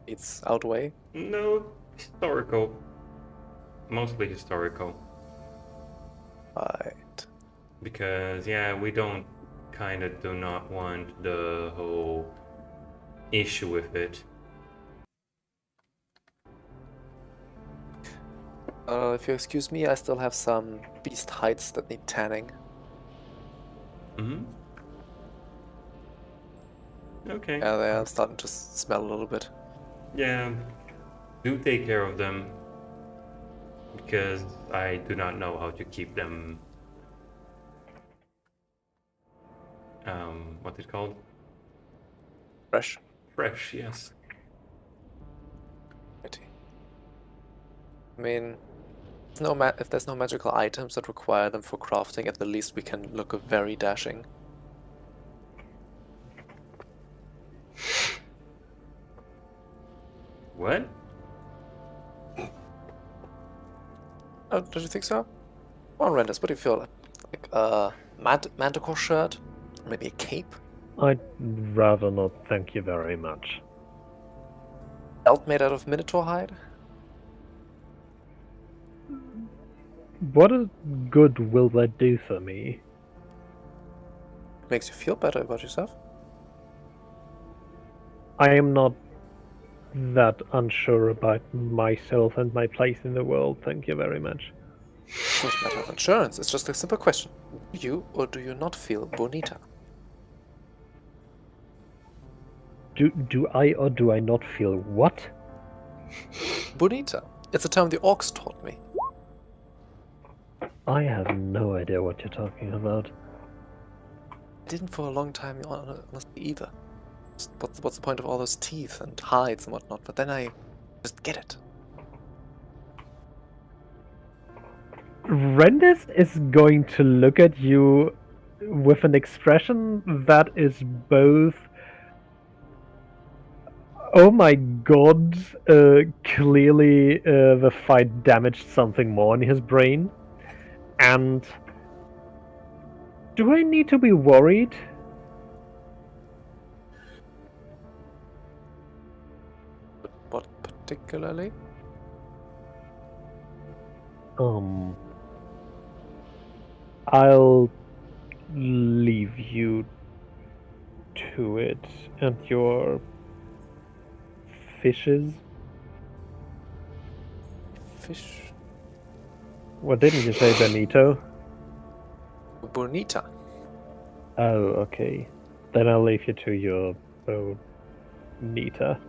it's outweigh. No, historical. Mostly historical. Right. Because, yeah, we do not want the whole issue with it. If you excuse me, I still have some beast hides that need tanning. Okay. Yeah, they are starting to smell a little bit. Yeah, do take care of them. Because I do not know how to keep them. What's it called? Fresh. Fresh, yes. I mean, if there's no magical items that require them for crafting, at the least we can look very dashing. What? Oh, don't you think so? Well, Renders, what do you feel? Like a manticore shirt? Or maybe a cape? I'd rather not, thank you very much. Belt made out of minotaur hide? What good will that do for me? Makes you feel better about yourself? I am not that unsure about myself and my place in the world, thank you very much. It's not a matter of insurance, it's just a simple question. Do you or do you not feel bonita? Do I or do I not feel what? Bonita. It's a term the orcs taught me. I have no idea what you're talking about. I didn't for a long time, honestly, either. Just what's the point of all those teeth and hides and whatnot? But then I just get it. Rendis is going to look at you with an expression that is both oh my god, clearly the fight damaged something more in his brain, and do I need to be worried? What particularly? I'll leave you to it and your fishes. Fish. What didn't you say, Benito? Bonita. Oh, okay. Then I'll leave you to your bonita.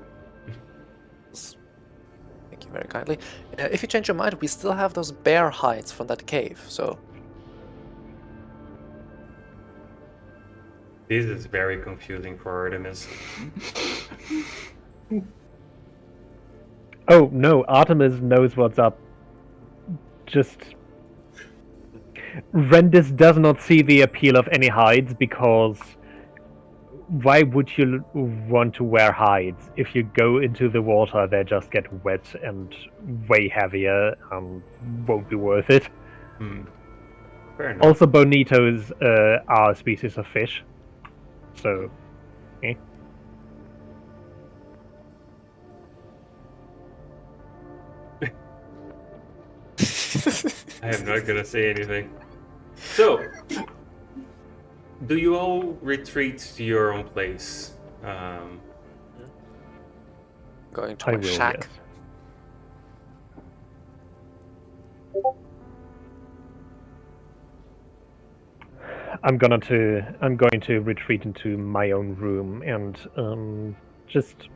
Thank you very kindly. If you change your mind, we still have those bear hides from that cave, so... This is very confusing for Artemis. Oh no, Artemis knows what's up. Just Rendis does not see the appeal of any hides because why would you want to wear hides? If you go into the water, they just get wet and way heavier and won't be worth it. Fair enough. Also, bonitos are a species of fish, so. I am not gonna say anything. So, do you all retreat to your own place? Going to I my will, shack. yes. I'm going to retreat into my own room and just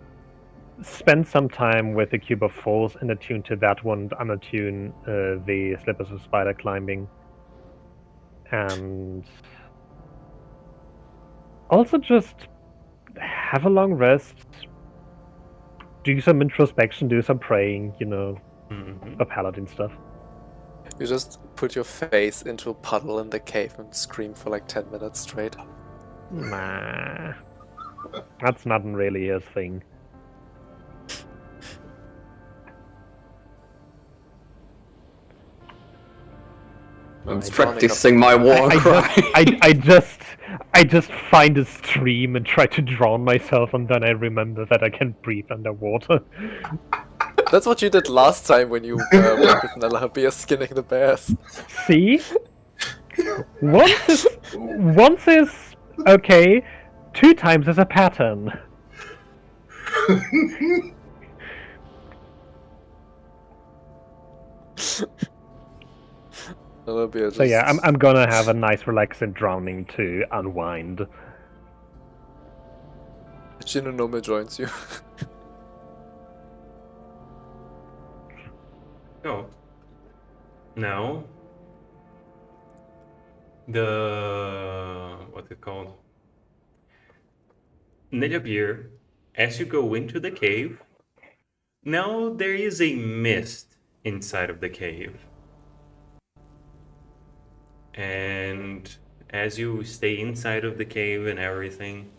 spend some time with the Cube of Force and attune to that one, and attune the Slippers of Spider Climbing. And also just have a long rest, do some introspection, do some praying, a paladin stuff. You just put your face into a puddle in the cave and scream for like 10 minutes straight. Nah. That's not really his thing. I'm I- practicing my war cry. I just find a stream and try to drown myself, and then I remember that I can breathe underwater. That's what you did last time when you went with Nalabia skinning the bears. See? Once is okay, 2 times is a pattern. Nalabia just... So yeah, I'm gonna have a nice relaxing drowning to unwind. Shinonome joins you. Oh. Now, what's it called? Nidabir, as you go into the cave, now there is a mist inside of the cave. And as you stay inside of the cave and everything,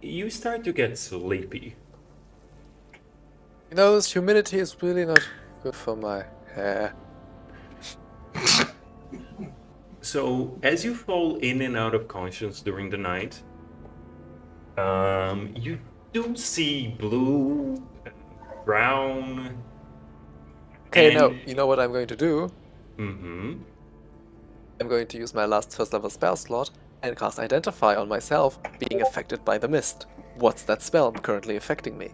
you start to get sleepy. You know, this humidity is really not good for my hair. So as you fall in and out of conscience during the night, you do see blue, brown. Okay, no, and- you know what I'm going to do? Mm-hmm. I'm going to use my last first level spell slot and cast Identify on myself, being affected by the mist. What's that spell currently affecting me?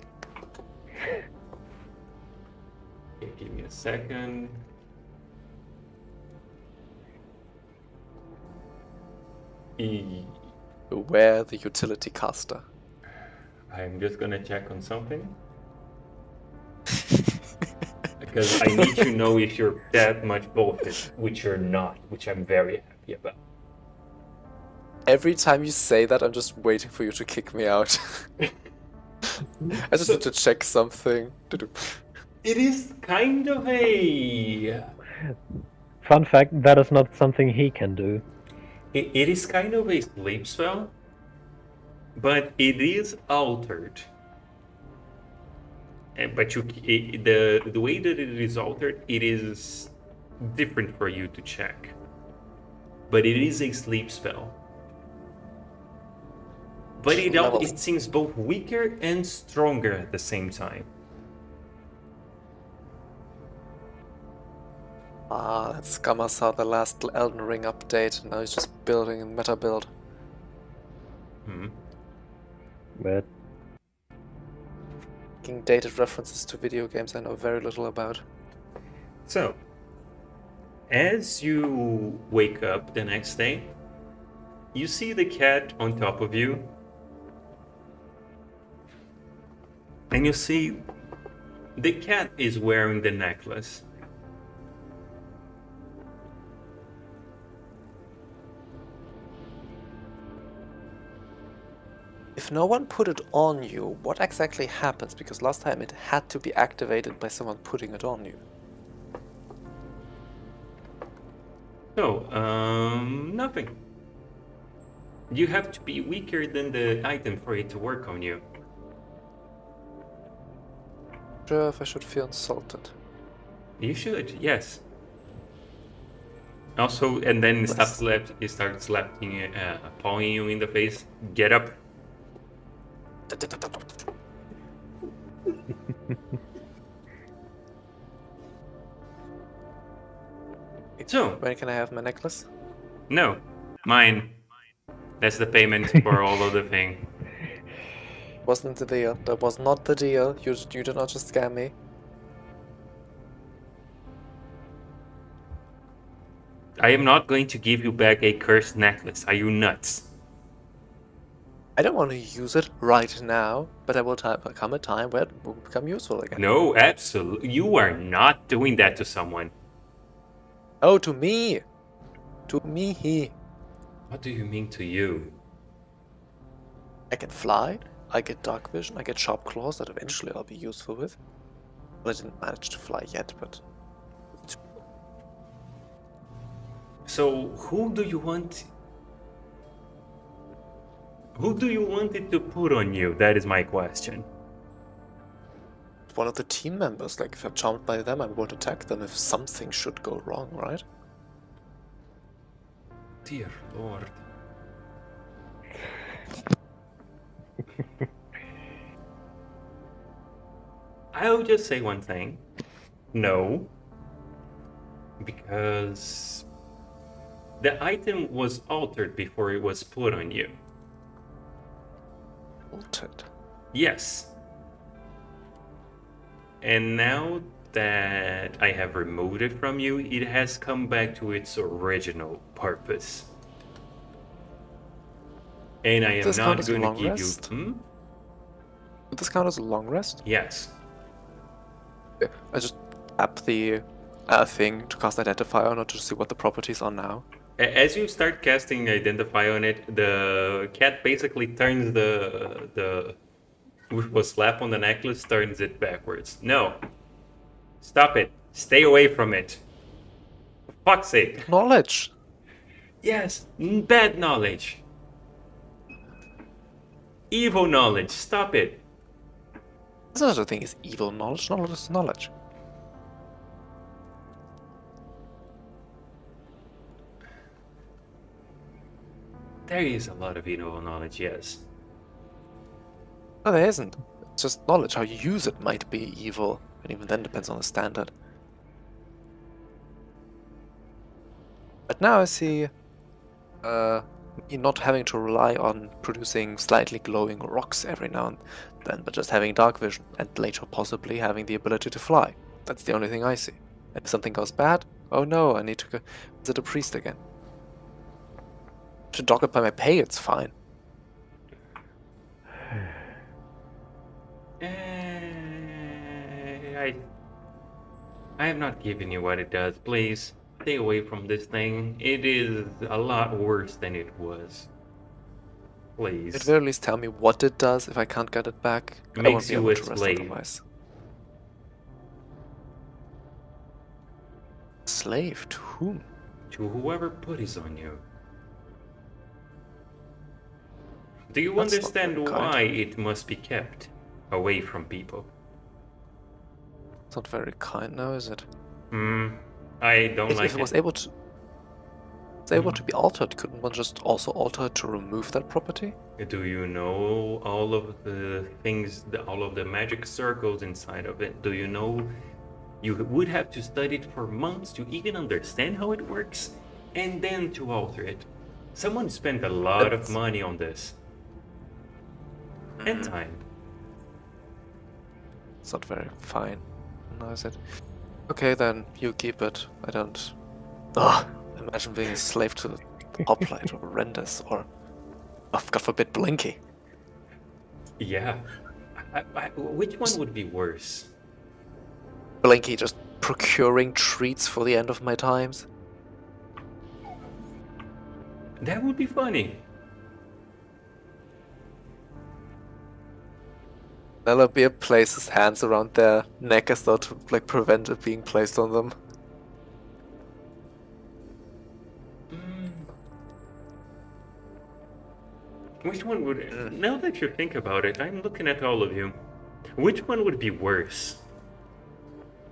Okay, give me a second. Beware the utility caster. I'm just gonna check on something. Because I need to know if you're that much bolted, which you're not, which I'm very happy about. Every time you say that, I'm just waiting for you to kick me out. I just need to check something. It is kind of a... Fun fact, that is not something he can do. It is kind of a sleep spell, but it is altered. But the way that it is altered, it is different for you to check. But it is a sleep spell. But it seems both weaker and stronger at the same time. Ah, that Scammer saw the last Elden Ring update, now he's just building a meta build. But Making dated references to video games I know very little about. So, as you wake up the next day, you see the cat on top of you. And you see the cat is wearing the necklace. if no one put it on you, what exactly happens? Because last time it had to be activated by someone putting it on you. So, nothing. You have to be weaker than the item for it to work on you. Sure, if I should feel insulted. You should, yes. Also, and then Bless. he starts slapping, pawing you in the face. Get up. So, When can I have my necklace? no, mine. That's the payment for all of the thing. Wasn't the deal. That was not the deal. You did not just scam me. I am not going to give you back a cursed necklace. Are you nuts? I don't want to use it right now, but there will come a time where it will become useful again. No, absolutely. You are not doing that to someone. Oh, to me! To me! What do you mean to you? I can fly, I get dark vision, I get sharp claws that eventually I'll be useful with. Well, I didn't manage to fly yet, but... So, who do you want it to put on you? That is my question. One of the team members, like if I'm charmed by them, I won't attack them if something should go wrong, right? Dear Lord. I'll just say one thing. No. Because the item was altered before it was put on you. Altered. Yes. And now that I have removed it from you, it has come back to its original purpose. And I am Does this count not as a going to long give rest? you... Would this count as a long rest? Yes. Okay. I just tap the thing to cast Identify on it to see what the properties are now. As you start casting Identify on it, the cat basically turns with a slap on the necklace, turns it backwards. No. Stop it. Stay away from it. For fuck's sake. Knowledge! Yes, bad knowledge. Evil knowledge. Stop it. There's no such a thing as evil knowledge. Knowledge is knowledge. There is a lot of evil knowledge, yes. No, there isn't. It's just knowledge. How you use it might be evil, and even then depends on the standard. But now I see me not having to rely on producing slightly glowing rocks every now and then, but just having dark vision, and later possibly having the ability to fly. That's the only thing I see. And if something goes bad, oh no, I need to go visit a priest again. To dock it by my pay, it's fine. I have not given you what it does. Please, stay away from this thing. It is a lot worse than it was. Please. At very least tell me what it does if I can't get it back. It I makes won't be you able a to rest slave. otherwise. Slave to whom? To whoever put it on you. Do you That's not understand very kind. why it must be kept away from people? It's not very kind now, is it? I don't If like it was it. able to be altered, couldn't one just also alter it to remove that property? Do you know all of the things, all of the magic circles inside of it? Do you know you would have to study it for months to even understand how it works, and then to alter it? Someone spent a lot of That's- money on this. And time. It's not very fine. No, is it? Okay, then you keep it. I don't. Ugh! Imagine being a slave to the hoplite or Renders or, oh, God forbid, Blinky. Yeah. Which one would be worse? Blinky just procuring treats for the end of my times. That would be funny. Nellabir places hands around their neck as though to like prevent it being placed on them. Which one would... Now that you think about it, I'm looking at all of you. Which one would be worse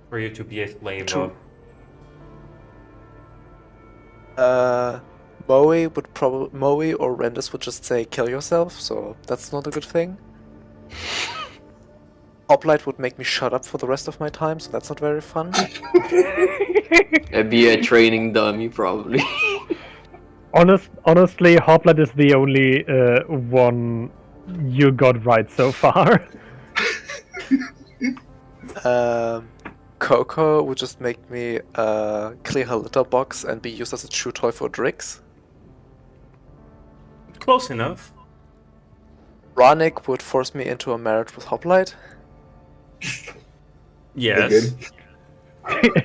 for you to be a slave of? Moe or Rendis would just say kill yourself, so that's not a good thing. Hoplite would make me shut up for the rest of my time, so that's not very fun. I'd be a training dummy, probably. Honestly, Hoplite is the only one you got right so far. Coco would just make me clear her litter box and be used as a chew toy for Drix. Close enough. Ranik would force me into a marriage with Hoplite. Yes.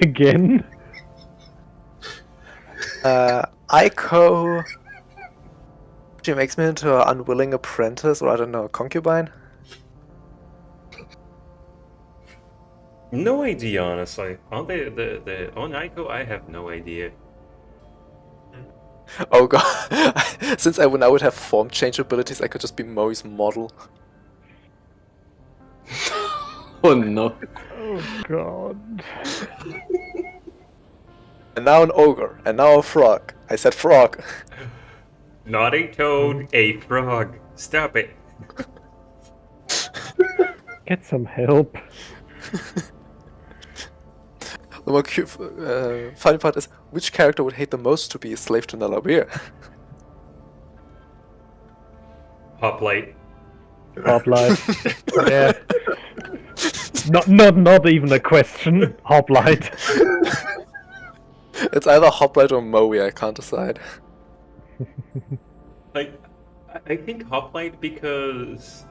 Again? Aiko... She makes me into an unwilling apprentice, or I don't know, a concubine. No idea, honestly. On on Ico, I have no idea. Oh god. Since I would now have form change abilities, I could just be Moe's model. Oh no. Oh god. And now an ogre, and now a frog. I said frog. Not a toad, a frog. Stop it. Get some help. The more funny part is, which character would hate the most to be a slave to Nellabir? Hoplite. Hoplite. Yeah. Not even a question. Hoplite. It's either Hoplite or Moe, I can't decide. I think Hoplite because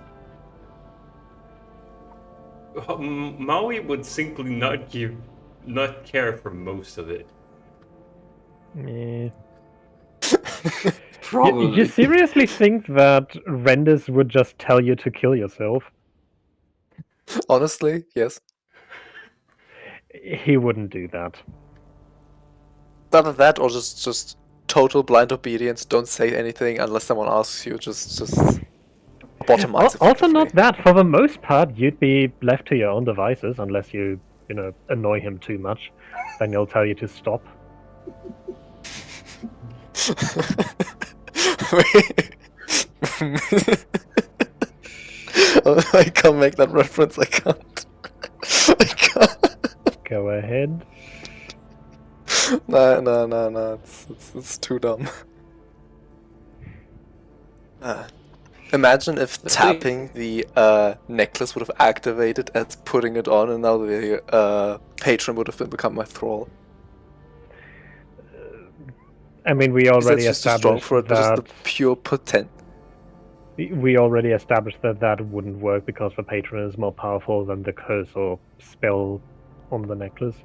Maui would simply not care for most of it. Yeah. Probably. You seriously think that Rendis would just tell you to kill yourself? Honestly, yes. He wouldn't do that. Either that or just total blind obedience, don't say anything unless someone asks you, just bottomize Also not effectively. that. For the most part, you'd be left to your own devices unless you annoy him too much. Then he'll tell you to stop. Oh, I can't make that reference, I can't. I can't. Go ahead. No, it's too dumb. Imagine if tapping the necklace would have activated as putting it on, and now the patron would have become my thrall. I mean, we Is that already just too strong established for it, but just that the pure potent. we already established that wouldn't work because the patron is more powerful than the curse or spell on the necklace.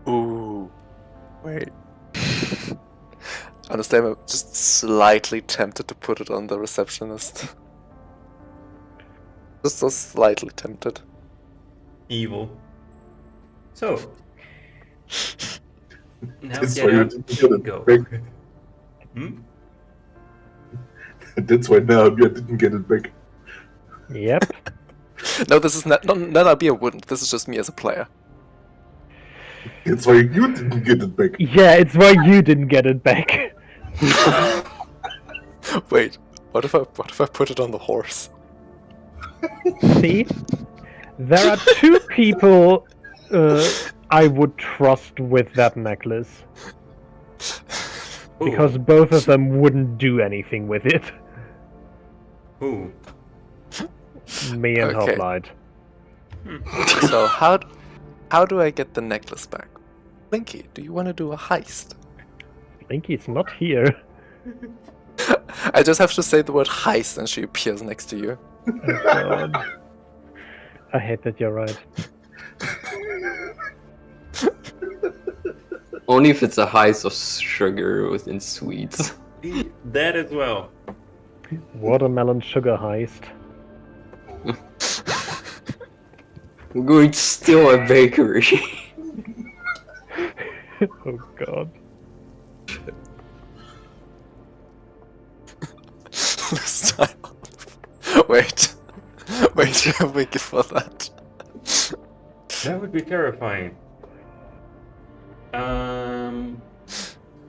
Ooh, wait. Honestly, I'm just slightly tempted to put it on the receptionist. Just so slightly tempted. Evil. So now That's get why you up didn't get and it go. back. That's why Nellabir didn't get it back. Yep. No, this is not Nellabir wouldn't. This is just me as a player. That's why you didn't get it back. Yeah, it's why you didn't get it back. Wait, what if I put it on the horse? See? There are two people I would trust with that necklace. Because both of them wouldn't do anything with it. Ooh. Me and Okay. Hoplite. So how do I get the necklace back? Blinky, do you want to do a heist? Blinky's not here. I just have to say the word heist and she appears next to you. Oh god. I hate that you're right. Only if it's a heist of sugar within sweets. That as well. Watermelon sugar heist. We're going to steal a bakery. Oh god. This time. Wait. Wait, you're wicked for that. That would be terrifying.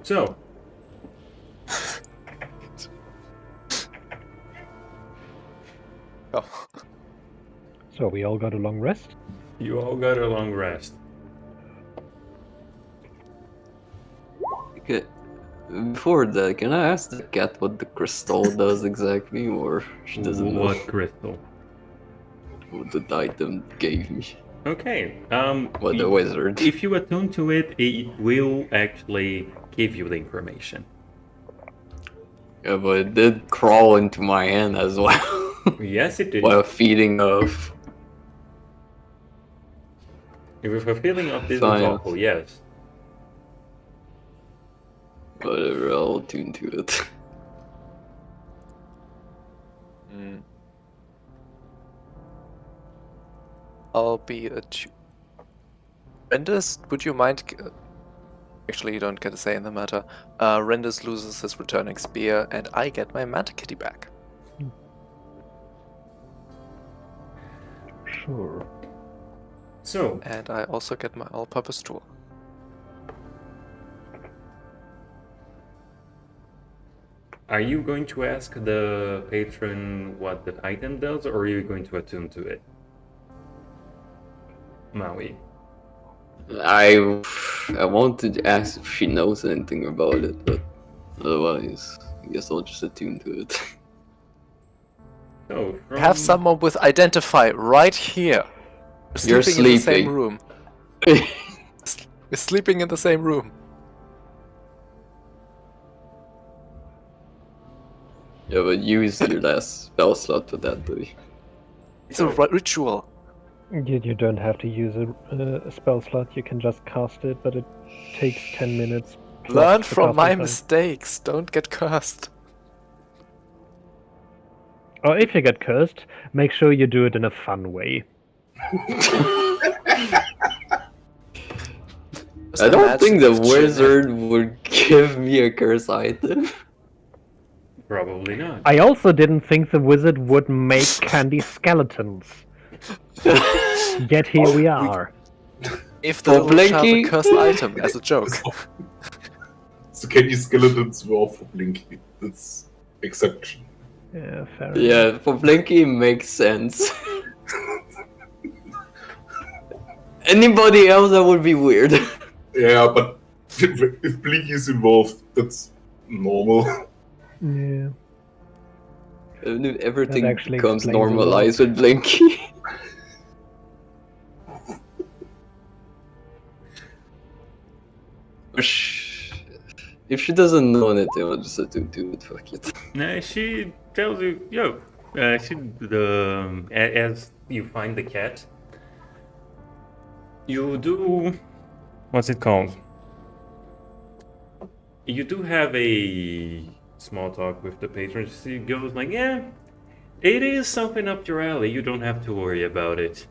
So. Oh. So we all got a long rest? You all got a long rest. Okay. Before that, can I ask the cat what the crystal does exactly, or she doesn't know What crystal? what the item gave me? Okay. What the wizard? If you attune to it, it will actually give you the information. Yeah, but it did crawl into my hand as well. Yes, it did. While feeding off. If a feeling of this is Fine. awful, yes. Whatever, I'll tune to it. I'll be a Renders, would you mind? Actually, you don't get a say in the matter. Renders loses his returning spear, and I get my Manta Kitty back. Sure. So, And I also get my all-purpose tool. are you going to ask the patron what the item does, or are you going to attune to it? Maui. I wanted to ask if she knows anything about it, but otherwise, I guess I'll just attune to it. So, from... Have someone with identify right here. We're You're sleeping in the same sleeping. room. We're sleeping in the same room. Yeah, but use your last spell slot for that, buddy. It's a ritual. You don't have to use a spell slot, you can just cast it, but it takes 10 minutes. plus Learn the from my casting time. mistakes. Don't get cursed. Or if you get cursed, make sure you do it in a fun way. Just I don't imagine think the if Jin had- wizard would give me a curse item. Probably not. I also didn't think the wizard would make candy skeletons. Yet here we are. If the For little child Blinky- a cursed item as a joke. The candy skeletons were for Blinky. That's exception. Yeah, fair enough. Yeah, for Blinky it makes sense. Anybody else, that would be weird. Yeah, but if Blinky is involved, that's normal. Yeah. And if everything actually becomes explains a lot. normalized with Blinky. If she doesn't know anything, I'll just attune to it, fuck it. She tells you, yo, as you find the cat, you do, what's it called? You do have a small talk with the patron. She goes like, yeah, it is something up your alley. You don't have to worry about it.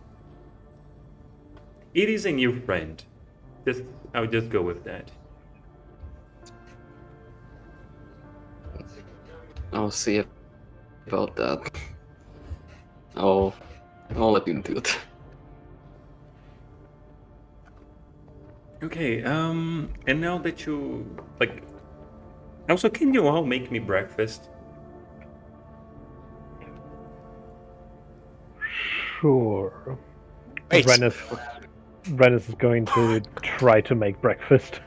It is a new friend. I'll just go with that. I'll see about that. I'll attune to it. Okay, and now that you, like, also, can you all make me breakfast? Sure. Wait. Rennis is going to try to make breakfast.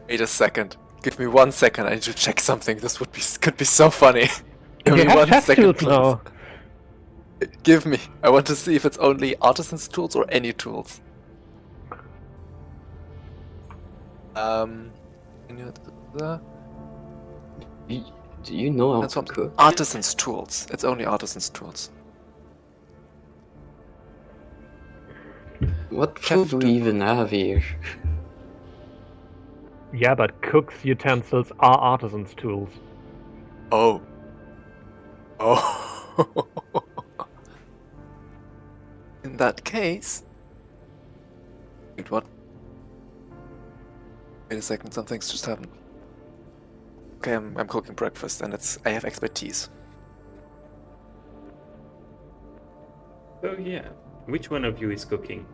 Wait a second. Give me 1 second. I need to check something. This could be so funny. Give You me have 1 chest second, tools please. now. Give me. I want to see if it's only artisan's tools or any tools. Do you know how That's to what cook? artisan's tools. It's only artisan's tools. What Chef food do we even have here? Yeah, but cook's utensils are artisan's tools. Oh. Oh. In that case... Wait, what? Wait a second, something's just happened. Okay, I'm cooking breakfast, and I have expertise. So yeah, which one of you is cooking?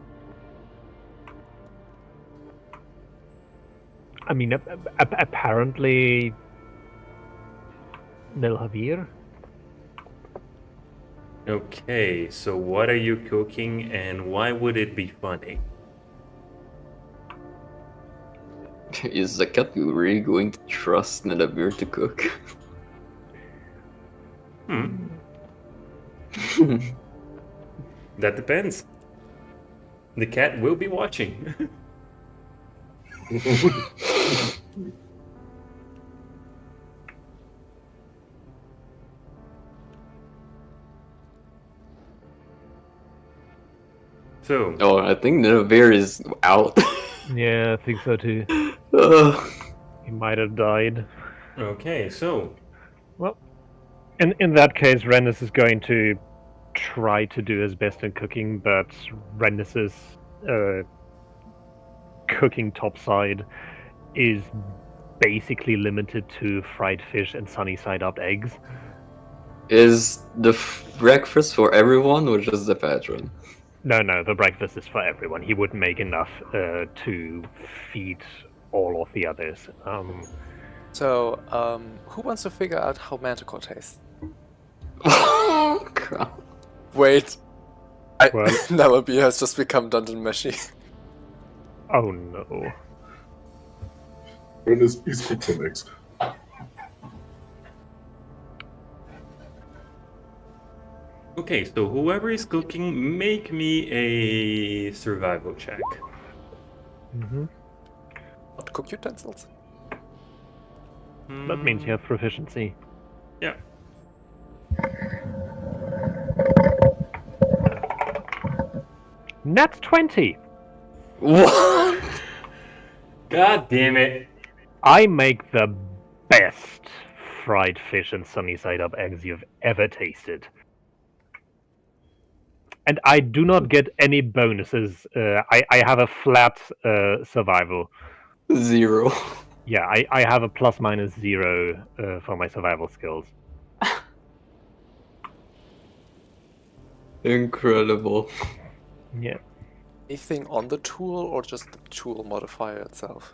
I mean, apparently, Nel Javier. Okay, so what are you cooking and why would it be funny? Is the cat really going to trust Nedavir to cook? That depends. The cat will be watching. So, Oh, I think Nedavir is out. Yeah, I think so too. He might have died. okay, so Well, in that case, Renus is going to try to do his best in cooking, but Renus's cooking topside is basically limited to fried fish and sunny side up eggs. Is the breakfast for everyone or just the patron? No, the breakfast is for everyone. He wouldn't make enough to feed all of the others. So, who wants to figure out how Manticore tastes? Oh, God. Wait. Well- Navabi has just become Dungeon Meshy. Oh no. Ernest, please cook some eggs. okay, so whoever is cooking, make me a survival check. Mm-hmm. Not cook utensils. That means you have proficiency. Yeah. Nat 20! What? God damn it. I make the best fried fish and sunny side up eggs you've ever tasted. And I do not get any bonuses. I have a flat survival. 0. Yeah, I have a ±0 for my survival skills. Incredible. Yeah. Anything on the tool or just the tool modifier itself?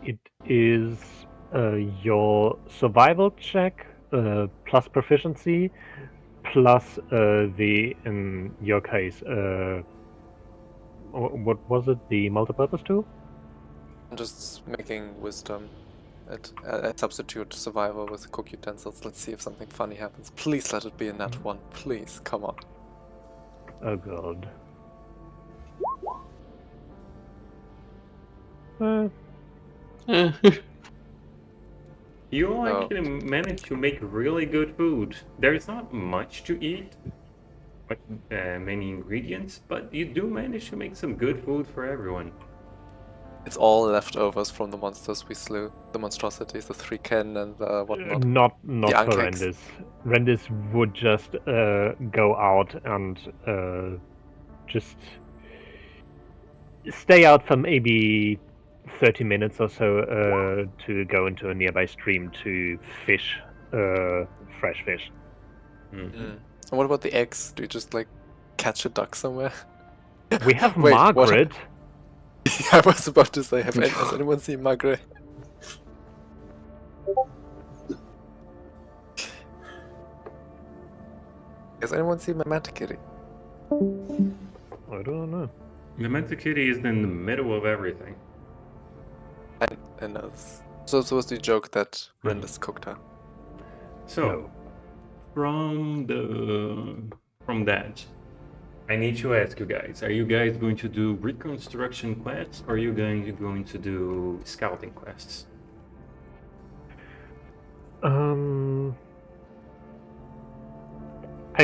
It is your survival check plus proficiency plus in your case, what was it? The multipurpose tool? I'm just making wisdom. I substitute survival with cook utensils. Let's see if something funny happens. Please let it be a nat 1. Please, come on. Oh god. You No. actually managed to make really good food. There's not much to eat, but many ingredients, but you do manage to make some good food for everyone. It's all leftovers from the monsters we slew. The monstrosities, the 3 ken and the whatnot. Not The for ankeks. Rendis. Rendis would just go out and just stay out for maybe 30 minutes or so to go into a nearby stream to fish fresh fish. Mhm. And what about the eggs? Do you just like catch a duck somewhere? We have Wait, what? Margaret. I was about to say, has anyone seen Margaret? Has anyone seen my Mantickitty? I don't know. The Manticitty is in the middle of everything. I know this. So it was the joke that Rendis cooked her. So, No. from that, I need to ask you guys: are you guys going to do reconstruction quests, or are you going to do scouting quests? I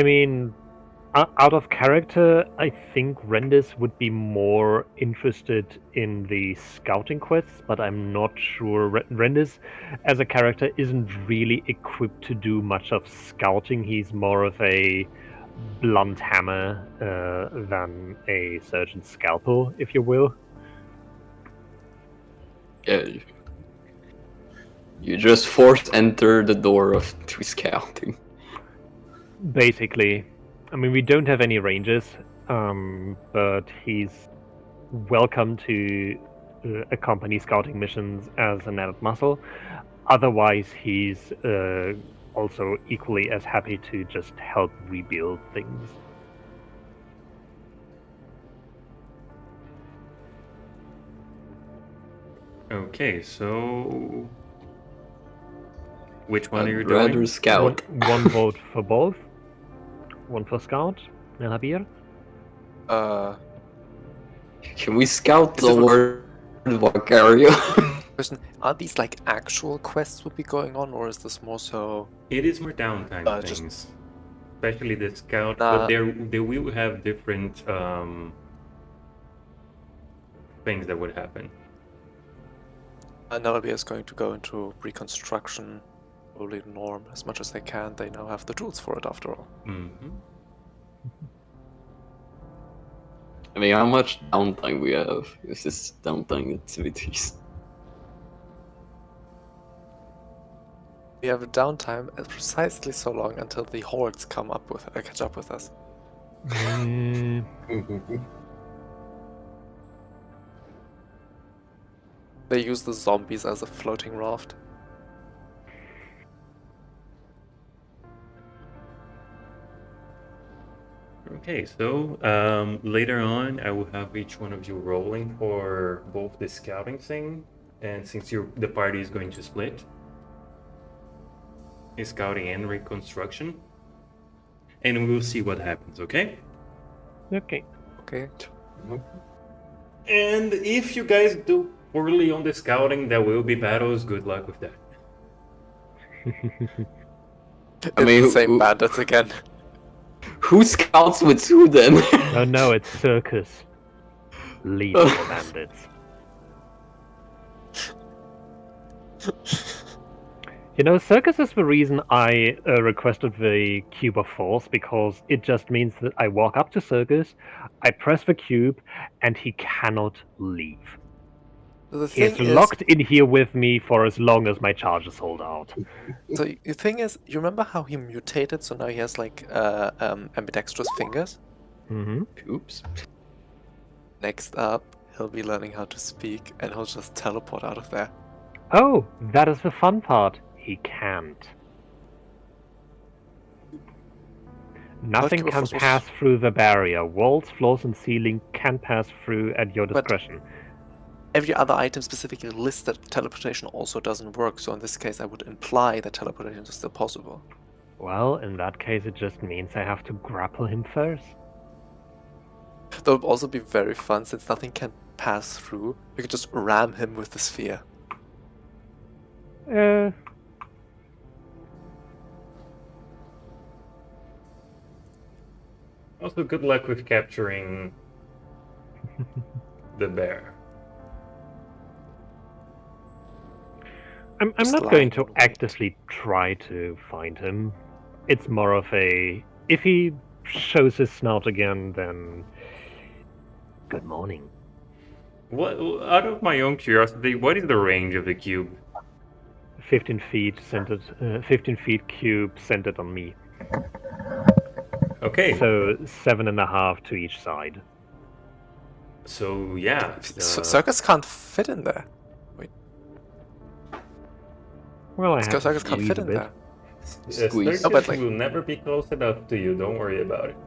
mean, out of character, I think Rendis would be more interested in the scouting quests, but I'm not sure. Rendis, as a character, isn't really equipped to do much of scouting. He's more of a blunt hammer than a surgeon's scalpel, if you will. Yeah. You just force enter the door to scouting. Basically, I mean, we don't have any ranges, but he's welcome to accompany scouting missions as an added muscle. Otherwise, he's also equally as happy to just help rebuild things. Okay, so which one are you I'd rather doing? scout. One vote for both. One for scout. Nelhabir. Can we scout Is it the walk area? Question: are these like actual quests would be going on, or is this more so? It is more downtime Just- things, especially the scout. Nah. But they will have different things that would happen. Another is going to go into reconstruction, probably norm as much as they can. They now have the tools for it, after all. Mm-hmm. I mean, how much downtime we have? Is this downtime activities? We have a downtime at precisely so long until the hordes catch up with us. They use the zombies as a floating raft. Okay, so later on, I will have each one of you rolling for both the scouting thing, and since the party is going to split, scouting and reconstruction, and we'll see what happens. Okay. Okay. Okay. And if you guys do poorly on the scouting, there will be battles. Good luck with that. It's the same bandits again. Who scouts with who then? Oh no, it's circus. Lead the bandits. You know, circus is the reason I requested the cube of force, because it just means that I walk up to circus, I press the cube, and he cannot leave. The He is thing is, locked in here with me for as long as my charges hold out. so the thing is, you remember how he mutated? So now he has like ambidextrous fingers. Mm-hmm. Oops. Next up, he'll be learning how to speak, and he'll just teleport out of there. Oh, that is the fun part. He can't. Nothing cube of can force was- pass through the barrier. Walls, floors, and ceiling can pass through at your But- discretion. Every other item specifically lists that teleportation also doesn't work, so in this case I would imply that teleportation is still possible. Well, in that case, it just means I have to grapple him first. That would also be very fun, since nothing can pass through. You could just ram him with the sphere. Also, good luck with capturing the bear. I'm Just not going lying to in wait. actively try to find him. It's more of a... If he shows his snout again, then... Good morning. What? Out of my own curiosity, what is the range of the cube? 15 feet centered... 15 feet cube centered on me. Okay. So 7.5 to each side. So yeah. Circus can't fit in there. Well, I have to Circus can't squeeze fit a in bit. there. Squeeze. Circus No, but like- will never be close enough to you. Don't worry about it.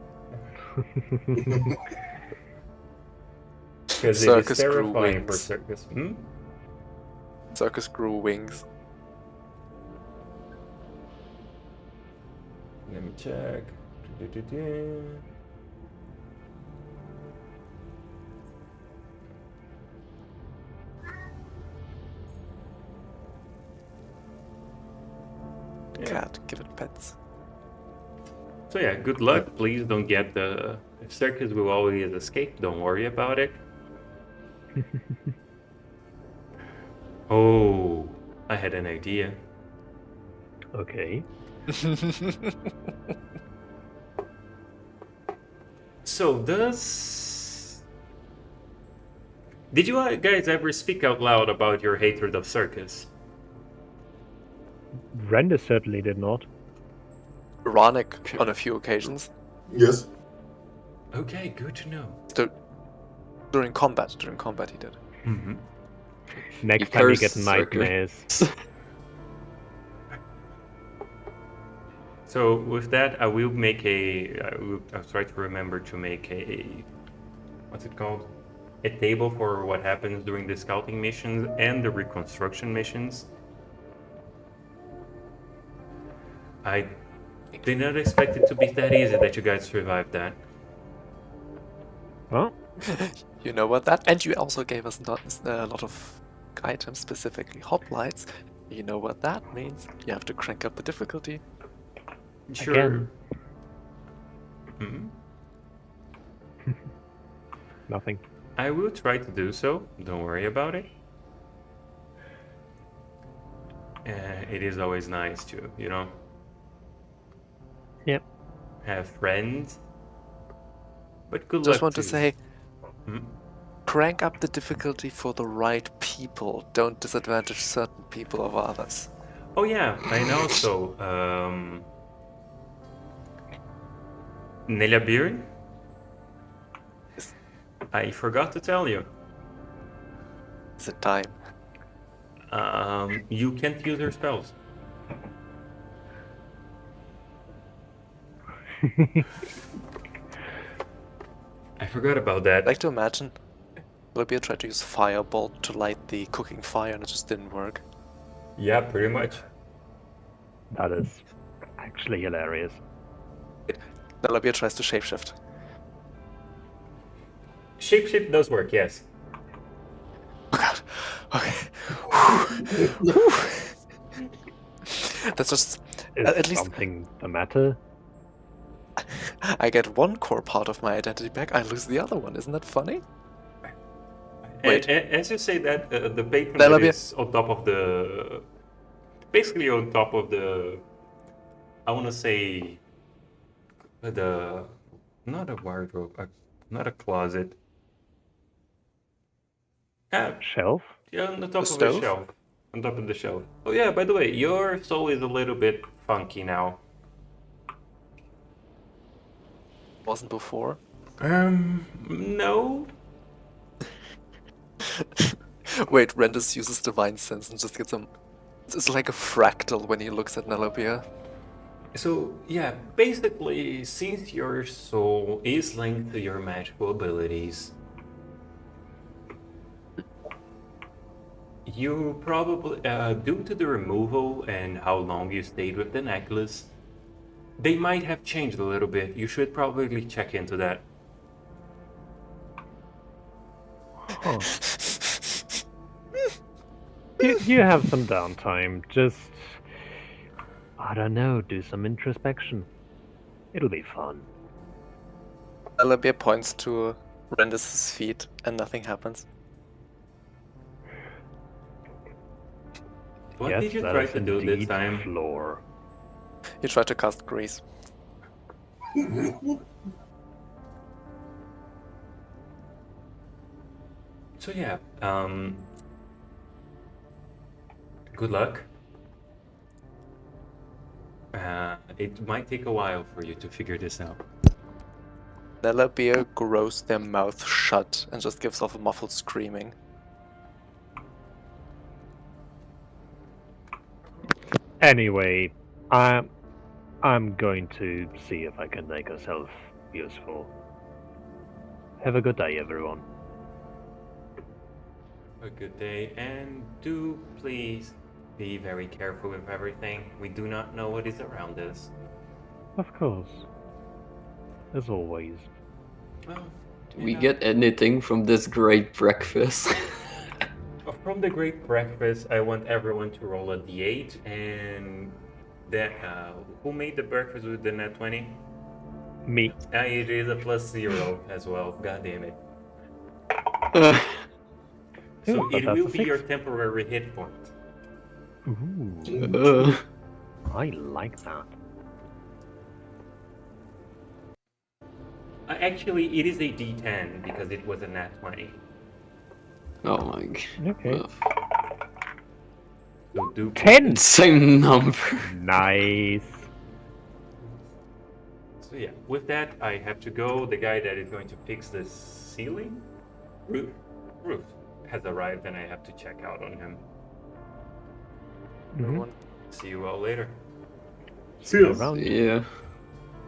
Because it is Circus grew terrifying for wings. circus. Circus grew wings. Let me check. Yeah. Cat, give it pets. So yeah, good luck. Please don't get the circus will always escape. Don't worry about it. Oh, I had an idea. Okay. So did you guys ever speak out loud about your hatred of circus? Render certainly did not. Ronick on a few occasions. Yes. Okay, good to know. During combat he did. Mm-hmm. Next time you get cursed circus. nightmares. So with that, I will make I'll try to remember to make what's it called? A table for what happens during the scouting missions and the reconstruction missions. I did not expect it to be that easy that you guys survived that. Well, You know what that? And you also gave us a lot of items, specifically hoplites. You know what that means? You have to crank up the difficulty. Sure. Again. Mhm. nothing. I will try to do so. Don't worry about it. It is always nice to, Yep. have friends. But good luck Just want to say, Hmm? crank up the difficulty for the right people. Don't disadvantage certain people over others. Oh yeah, and also, Nelabir, I forgot to tell you. Is it time? You can't use her spells. I forgot about that. I'd like to imagine Libya tried to use Firebolt to light the cooking fire and it just didn't work. Yeah, pretty much. That is actually hilarious. Now Libya tries to shapeshift. Shapeshift does work, yes. Oh god. Okay. That's just... Is at least something the matter? I get one core part of my identity back, I lose the other one. Isn't that funny? Wait. As you say that, the patron Nelabir. that is on top of the... Basically on top of the... I want to say... The... Not a wardrobe, not a closet. Shelf? Yeah, on the top The of stove? the shelf. On top of the shelf. Oh yeah, by the way, your soul is a little bit funky now. Wasn't before. No. Wait, Rendus uses Divine Sense and just gets it's like a fractal when he looks at Nelabia. So, yeah, basically, since your soul is linked to your magical abilities, you probably, due to the removal and how long you stayed with the necklace, they might have changed a little bit. You should probably check into that. Huh. you have some downtime. Just, I don't know, do some introspection. It'll be fun. Nelabia points to Rendus' feet and nothing happens. What yes, did you that try is to do this indeed time? Floor. He tried to cast Grease. So yeah, good luck. It might take a while for you to figure this out. Nelabia grows their mouth shut and just gives off a muffled screaming. Anyway, I'm going to see if I can make myself useful. Have a good day, everyone. A good day, and do please be very careful with everything. We do not know what is around us. Of course. As always. Well, Do we get anything from this great breakfast? From the great breakfast, I want everyone to roll a d8, and that who made the breakfast with the net 20? Me. It is a +0 as well. God damn it. So Ooh, but it that's will a be 6. your temporary hit point. Ooh, Uh, I like that. Actually, it is a D10 because it was a nat 20. Oh my god. Okay. Well, So do 10! same number. Nice. So yeah, with that, I have to go. The guy that is going to fix the ceiling, roof has arrived, and I have to check out on him. Mhm. Everyone. See you all later. See you. Around. Yeah.